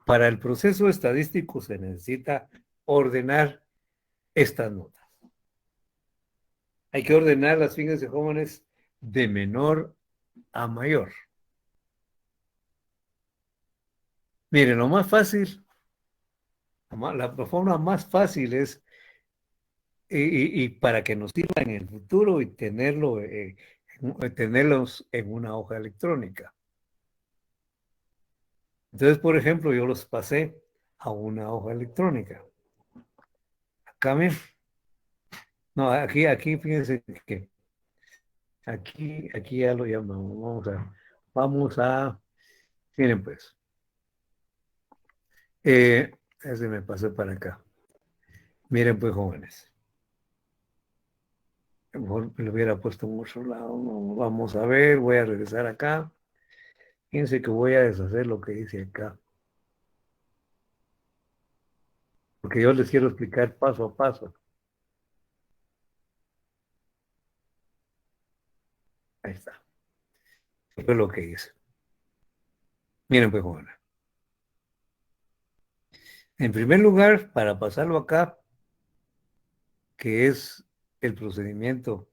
para el proceso estadístico se necesita ordenar estas notas. Hay que ordenarlas, fíjense, jóvenes, de menor a mayor. Miren, lo más fácil, la forma más fácil es, y para que nos sirva en el futuro y tenerlos en una hoja electrónica. Entonces, por ejemplo, yo los pasé a una hoja electrónica. Acá, miren. No, aquí, fíjense que aquí ya lo llamamos. Miren pues, ese me pasé para acá. Miren pues, jóvenes. Mejor lo hubiera puesto en otro lado. No, vamos a ver, voy a regresar acá. Fíjense que voy a deshacer lo que dice acá. Porque yo les quiero explicar paso a paso. Ahí está. Eso es lo que hice. Miren pues, jóvenes. En primer lugar, para pasarlo acá, que es el procedimiento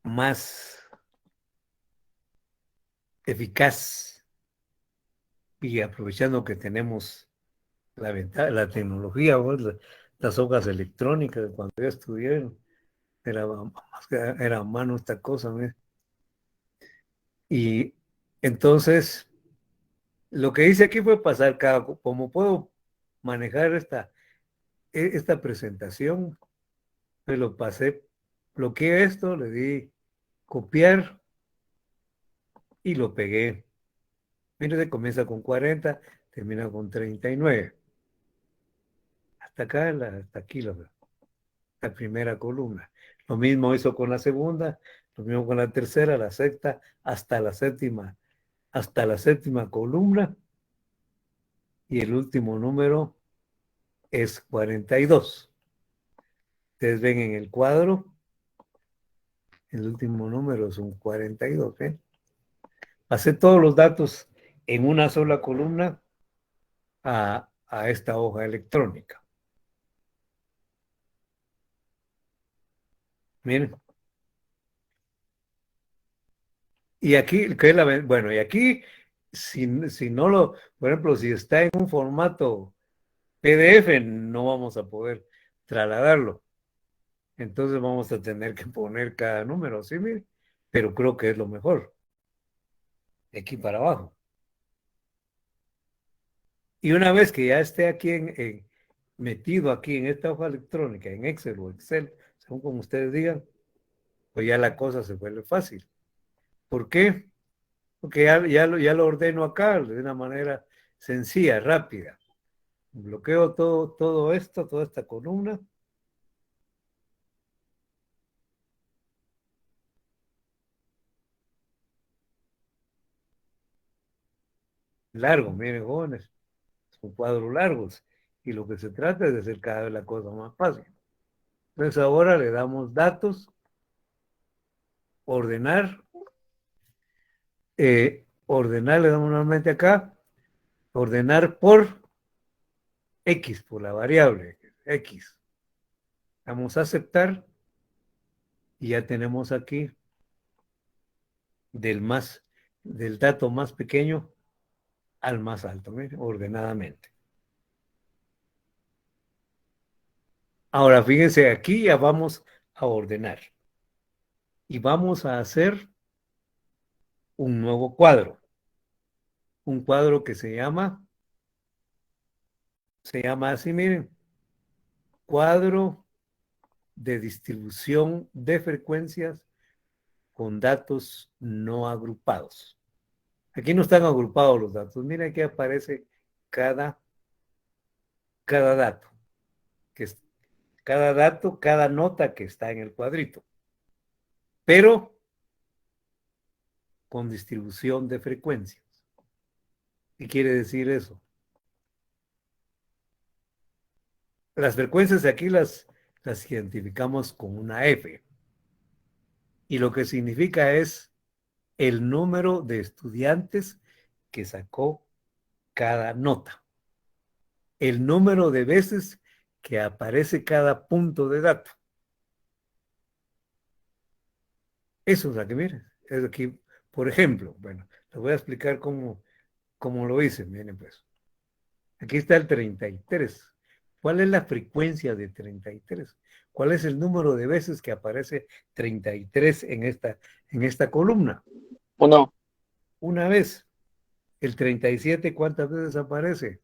más eficaz y aprovechando que tenemos la tecnología, las hojas electrónicas, cuando yo estudié, era a mano esta cosa, ¿ves? Y entonces, lo que hice aquí fue pasar como puedo manejar esta presentación, me lo pasé, bloqueé esto, le di copiar y lo pegué. Mire, comienza con 40, termina con 39. Hasta acá, hasta aquí la primera columna. Lo mismo hizo con la segunda, lo mismo con la tercera, la sexta, hasta la séptima columna. Y el último número es 42. Ustedes ven en el cuadro, el último número es un 42. ¿Eh? Pasé todos los datos en una sola columna a esta hoja electrónica. Miren. Y aquí, bueno, y aquí, si no por ejemplo, si está en un formato PDF, no vamos a poder trasladarlo. Entonces vamos a tener que poner cada número, ¿sí? Mire? Pero creo que es lo mejor. De aquí para abajo. Y una vez que ya esté aquí metido aquí en esta hoja electrónica, en Excel o Excel, según como ustedes digan, pues ya la cosa se vuelve fácil. ¿Por qué? Porque ya lo ordeno acá de una manera sencilla, rápida. Bloqueo todo esto, toda esta columna. Largo, miren, jóvenes, son cuadros largos. Y lo que se trata es de hacer cada vez la cosa más fácil. Entonces ahora le damos datos, ordenar, ordenar, le damos normalmente acá, ordenar por X, por la variable. X. Vamos a aceptar y ya tenemos aquí del dato más pequeño al más alto, miren, ordenadamente. Ahora fíjense, aquí ya vamos a ordenar y vamos a hacer un nuevo cuadro. Un cuadro que se llama así, miren, cuadro de distribución de frecuencias con datos no agrupados. Aquí no están agrupados los datos. Miren que aparece cada dato, cada nota que está en el cuadrito, pero con distribución de frecuencias. ¿Qué quiere decir eso? Las frecuencias aquí las identificamos con una F. Y lo que significa es el número de estudiantes que sacó cada nota. El número de veces que aparece cada punto de dato. Eso es lo que miren. Es aquí, por ejemplo, bueno, les voy a explicar cómo lo hice. Miren pues. Aquí está el 33. ¿Cuál es la frecuencia de 33? ¿Cuál es el número de veces que aparece 33 en esta columna? Uno. Una vez. El 37, ¿cuántas veces aparece?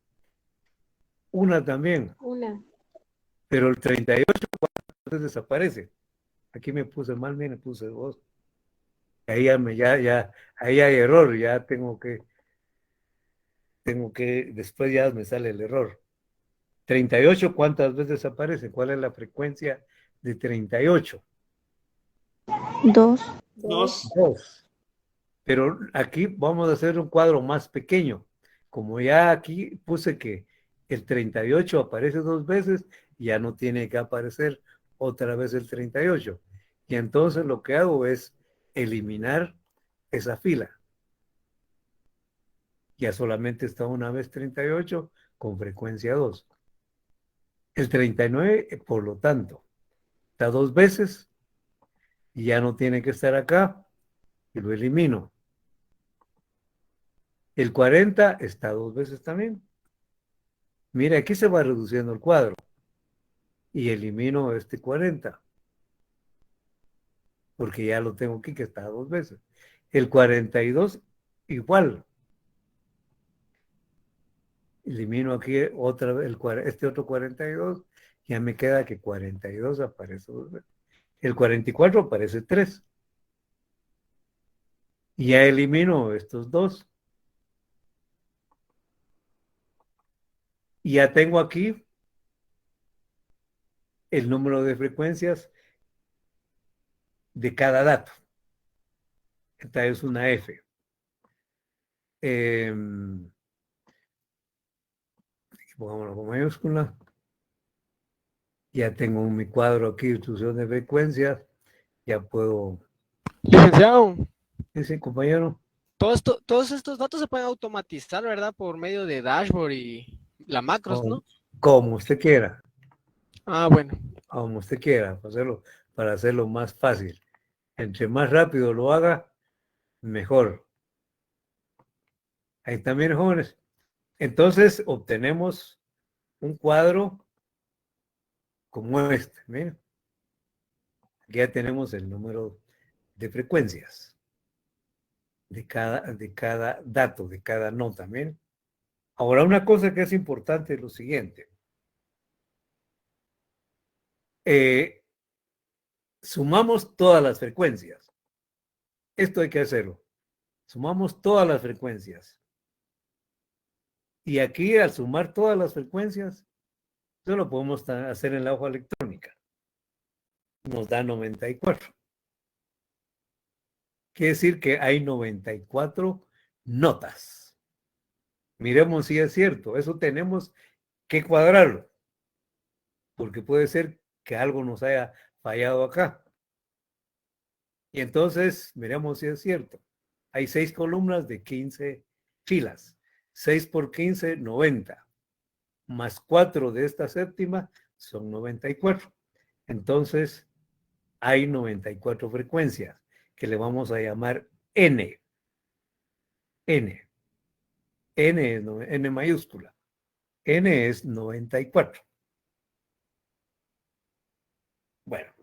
Una también. Una. Pero el 38, ¿cuántas veces aparece? Aquí me puse mal, miren, puse 2. Ahí ahí hay error, ya tengo que, después ya me sale el error. 38, ¿cuántas veces aparece? ¿Cuál es la frecuencia de 38? 2. Dos. 2. Pero aquí vamos a hacer un cuadro más pequeño. Como ya aquí puse que el 38 aparece 2 veces, ya no tiene que aparecer otra vez el 38. Y entonces lo que hago es eliminar esa fila. Ya solamente está una vez 38 con frecuencia 2. El 39, por lo tanto, está 2 veces y ya no tiene que estar acá y lo elimino. El 40 está 2 veces también. Mira, aquí se va reduciendo el cuadro y elimino este 40 porque ya lo tengo aquí que está 2 veces. El 42 igual. Elimino aquí otra vez este otro 42, ya me queda que 42 aparece 2 veces. El 44 aparece 3. Y ya elimino estos 2. Y ya tengo aquí el número de frecuencias de cada dato. Esta es una F. Pongámoslo con mayúscula. Ya tengo mi cuadro aquí, distribución de frecuencias. Ya puedo. Licenciado, Ese compañero. todos estos datos se pueden automatizar, ¿verdad? Por medio de dashboard y la macros, ¿no? Como usted quiera. Ah, bueno. Como usted quiera, para hacerlo más fácil. Entre más rápido lo haga, mejor. Ahí también, jóvenes. Entonces obtenemos un cuadro como este. Miren. Aquí ya tenemos el número de frecuencias de cada dato, de cada nota. Miren. Ahora, una cosa que es importante es lo siguiente. Sumamos todas las frecuencias. Esto hay que hacerlo. Sumamos todas las frecuencias. Y aquí, al sumar todas las frecuencias, eso lo podemos hacer en la hoja electrónica. Nos da 94. Quiere decir que hay 94 notas. Miremos si es cierto. Eso tenemos que cuadrarlo. Porque puede ser que algo nos haya fallado acá. Y entonces, miremos si es cierto. Hay 6 columnas de 15 filas. 6 por 15, 90. Más 4 de esta séptima, son 94. Entonces, hay 94 frecuencias que le vamos a llamar N. N. N es N mayúscula. N es 94. Bueno.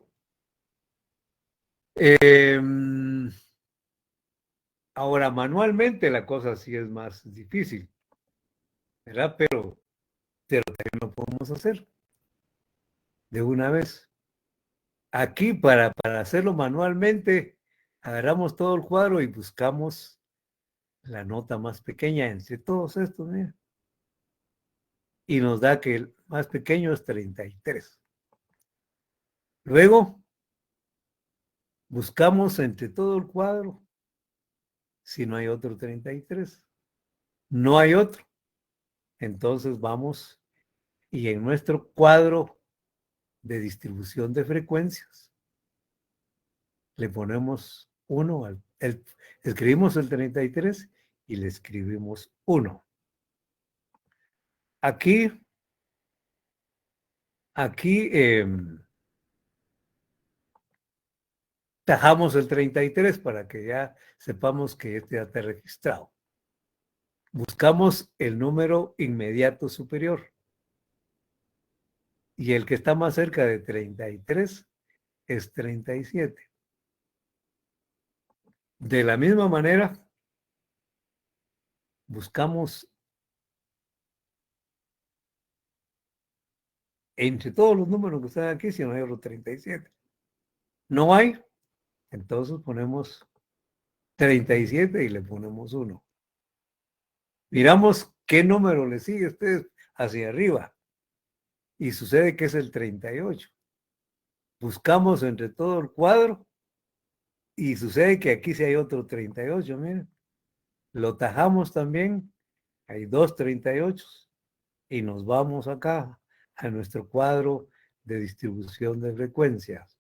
Ahora, manualmente la cosa sí es más difícil, ¿verdad? Pero también lo podemos hacer de una vez. Aquí, para hacerlo manualmente, agarramos todo el cuadro y buscamos la nota más pequeña entre todos estos, mira. Y nos da que el más pequeño es 33. Luego, buscamos entre todo el cuadro si no hay otro 33. No hay otro. Entonces vamos y en nuestro cuadro de distribución de frecuencias le ponemos 1 escribimos el 33 y le escribimos 1. Aquí tajamos el 33 para que ya sepamos que este ya está registrado. Buscamos el número inmediato superior. Y el que está más cerca de 33 es 37. De la misma manera, buscamos entre todos los números que están aquí, si no hay otro 37. No hay, entonces ponemos 37 y le ponemos 1. Miramos qué número le sigue a ustedes hacia arriba. Y sucede que es el 38. Buscamos entre todo el cuadro y sucede que aquí sí hay otro 38, miren. Lo tajamos también, hay 2 38 y nos vamos acá a nuestro cuadro de distribución de frecuencias.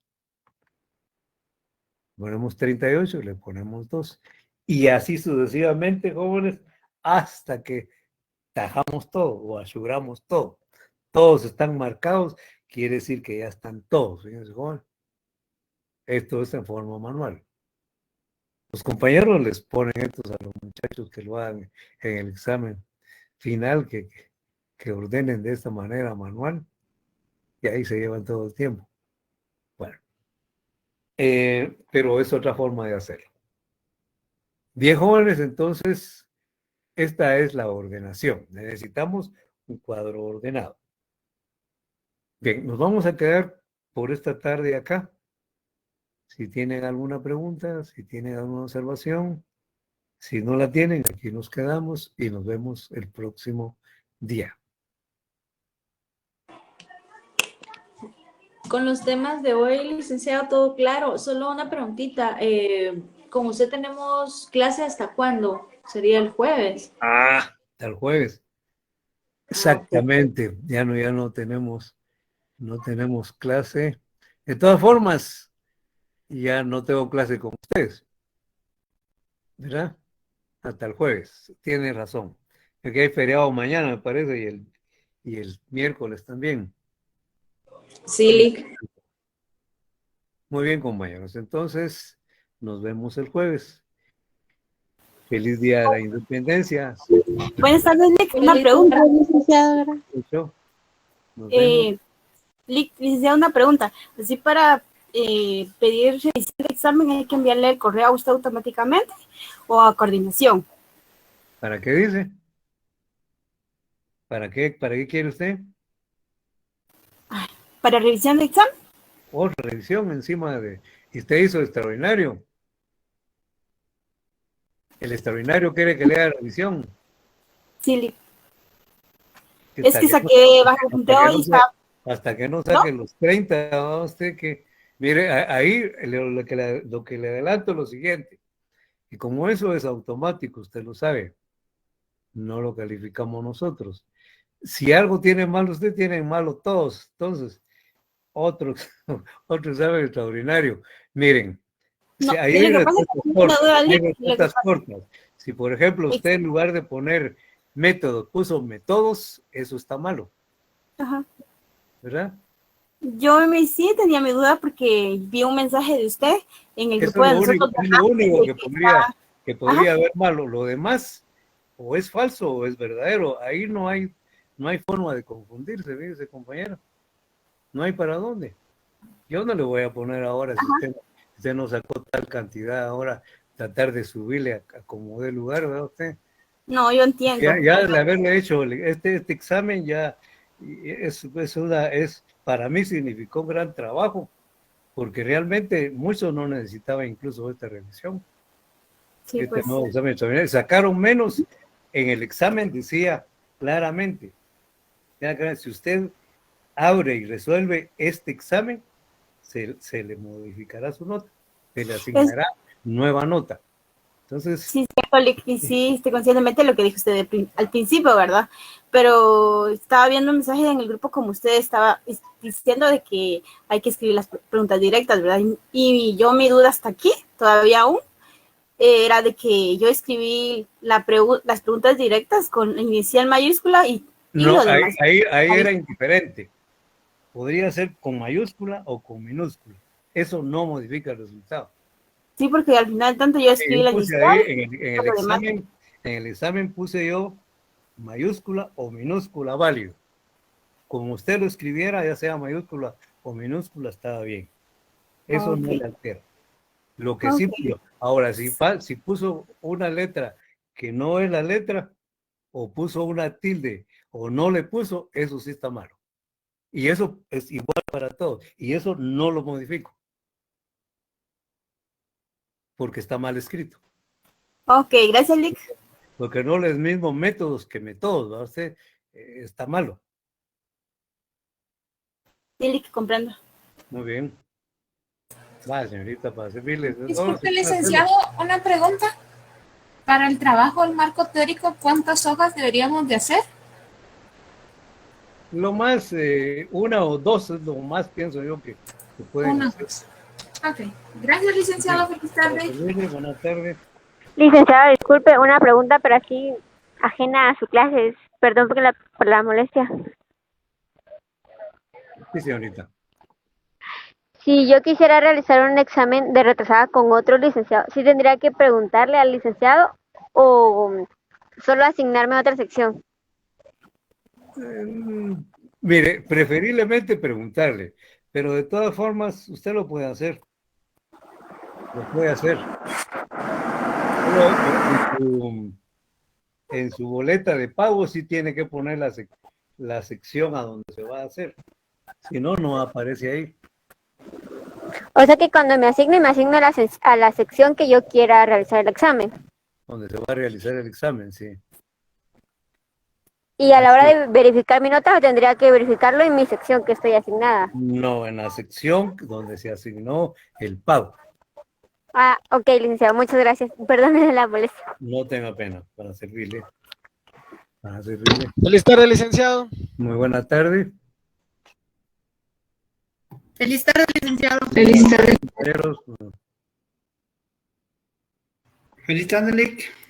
Ponemos 38 y le ponemos 2. Y así sucesivamente, jóvenes, hasta que tajamos todo o aseguramos todo. Todos están marcados, quiere decir que ya están todos, fíjense, jóvenes. Esto es en forma manual. Los compañeros les ponen estos a los muchachos que lo hagan en el examen final, que ordenen de esta manera manual, y ahí se llevan todo el tiempo. Bueno, pero es otra forma de hacerlo. Bien, jóvenes, entonces, esta es la ordenación. Necesitamos un cuadro ordenado. Bien, nos vamos a quedar por esta tarde acá. Si tienen alguna pregunta, si tienen alguna observación, si no la tienen, aquí nos quedamos y nos vemos el próximo día. Con los temas de hoy, licenciado, todo claro. Solo una preguntita. ¿Con usted tenemos clase hasta cuándo? ¿Sería el jueves? Hasta el jueves. Exactamente. Ya no tenemos clase. De todas formas, ya no tengo clase con ustedes. ¿Verdad? Hasta el jueves. Tiene razón. Porque hay feriado mañana, me parece, y el miércoles también. Sí. Muy bien, compañeros. Entonces, nos vemos el jueves. Feliz Día de la Independencia. Buenas tardes, Nick. Una pregunta, licenciado. Licenciado, una pregunta. Así para pedir revisión de examen, ¿hay que enviarle el correo a usted automáticamente o a coordinación? ¿Para qué dice? ¿Para qué quiere usted? ¿Para revisión de examen? Otra revisión encima de... ¿Y usted hizo extraordinario? ¿El extraordinario quiere que le haga revisión? Sí, es que saqué bajo punteo y está... Hasta que no saque los 30, ¿no? Usted que... Mire, ahí lo que le adelanto es lo siguiente. Y como eso es automático, usted lo sabe, no lo calificamos nosotros. Si algo tiene malo usted, tienen malo todos. Entonces, otro examen extraordinario. Miren, No, ahí hay respuestas cortas. Si, por ejemplo, usted en lugar de poner métodos puso métodos, eso está malo. Ajá. ¿Verdad? Sí tenía mi duda porque vi un mensaje de usted en el Eso grupo es de lo único, nosotros. es lo único que Ajá. podría haber malo. Lo demás, o es falso o es verdadero. Ahí no hay forma de confundirse, fíjese, compañero. No hay para dónde. Yo no le voy a poner ahora, si usted no sacó tal cantidad, ahora tratar de subirle a como dé lugar, ¿verdad usted? No, yo entiendo. Ya de haberle hecho este examen, ya para mí significó un gran trabajo, porque realmente muchos no necesitaban incluso esta revisión. Sí, Este pues. nuevo examen extraordinario. Sacaron menos en el examen, decía claramente. Si usted abre y resuelve este examen, se le modificará su nota, se le asignará nueva nota. Entonces, Sí, sí, conscientemente lo que dijo usted al principio, ¿verdad? Pero estaba viendo un mensaje en el grupo como usted estaba diciendo de que hay que escribir las preguntas directas, ¿verdad? Y yo mi duda hasta aquí, todavía aún, era de que yo escribí las preguntas directas con inicial mayúscula y no, lo demás. ahí era indiferente. Podría ser con mayúscula o con minúscula. Eso no modifica el resultado. Sí, porque al final tanto yo escribí la inicial. Ahí en el examen puse yo mayúscula o minúscula válido. Como usted lo escribiera, ya sea mayúscula o minúscula, estaba bien. Eso no le altera. Lo que sí, ahora, si puso una letra que no es la letra, o puso una tilde, o no le puso, eso sí está malo. Y eso es igual para todos. Y eso no lo modifico. Porque está mal escrito. Ok, gracias, Lick. Porque no los mismos métodos que métodos, ¿verdad? Usted está malo. Sí, Lick, comprendo. Muy bien. Va, señorita, para servirle. Disculpe, licenciado, una pregunta. Para el trabajo del marco teórico, ¿cuántas hojas deberíamos de hacer? Lo más, una o dos es lo más, pienso yo, que pueden hacer. Ok. Gracias, licenciado. Feliz tarde. Buenas tardes. Licenciado, disculpe, una pregunta, pero así ajena a su clase. Perdón por la molestia. Sí, señorita. Si yo quisiera realizar un examen de retrasada con otro licenciado, ¿sí tendría que preguntarle al licenciado o solo asignarme a otra sección? Mire, preferiblemente preguntarle, pero de todas formas usted lo puede hacer. Lo puede hacer. En su boleta de pago sí tiene que poner la sección a donde se va a hacer. Si no, no aparece ahí. O sea que cuando me asigno a la sección que yo quiera realizar el examen. Donde se va a realizar el examen, sí. Y a la hora de verificar mi nota, tendría que verificarlo en mi sección que estoy asignada. No, en la sección donde se asignó el pago. Ah, ok, licenciado, muchas gracias. Perdónenme la molestia. No tenga pena, para servirle. Para servirle. Feliz tarde, licenciado. Muy buena tarde. Feliz tarde, licenciado. Feliz tarde. Feliz tarde, Lick.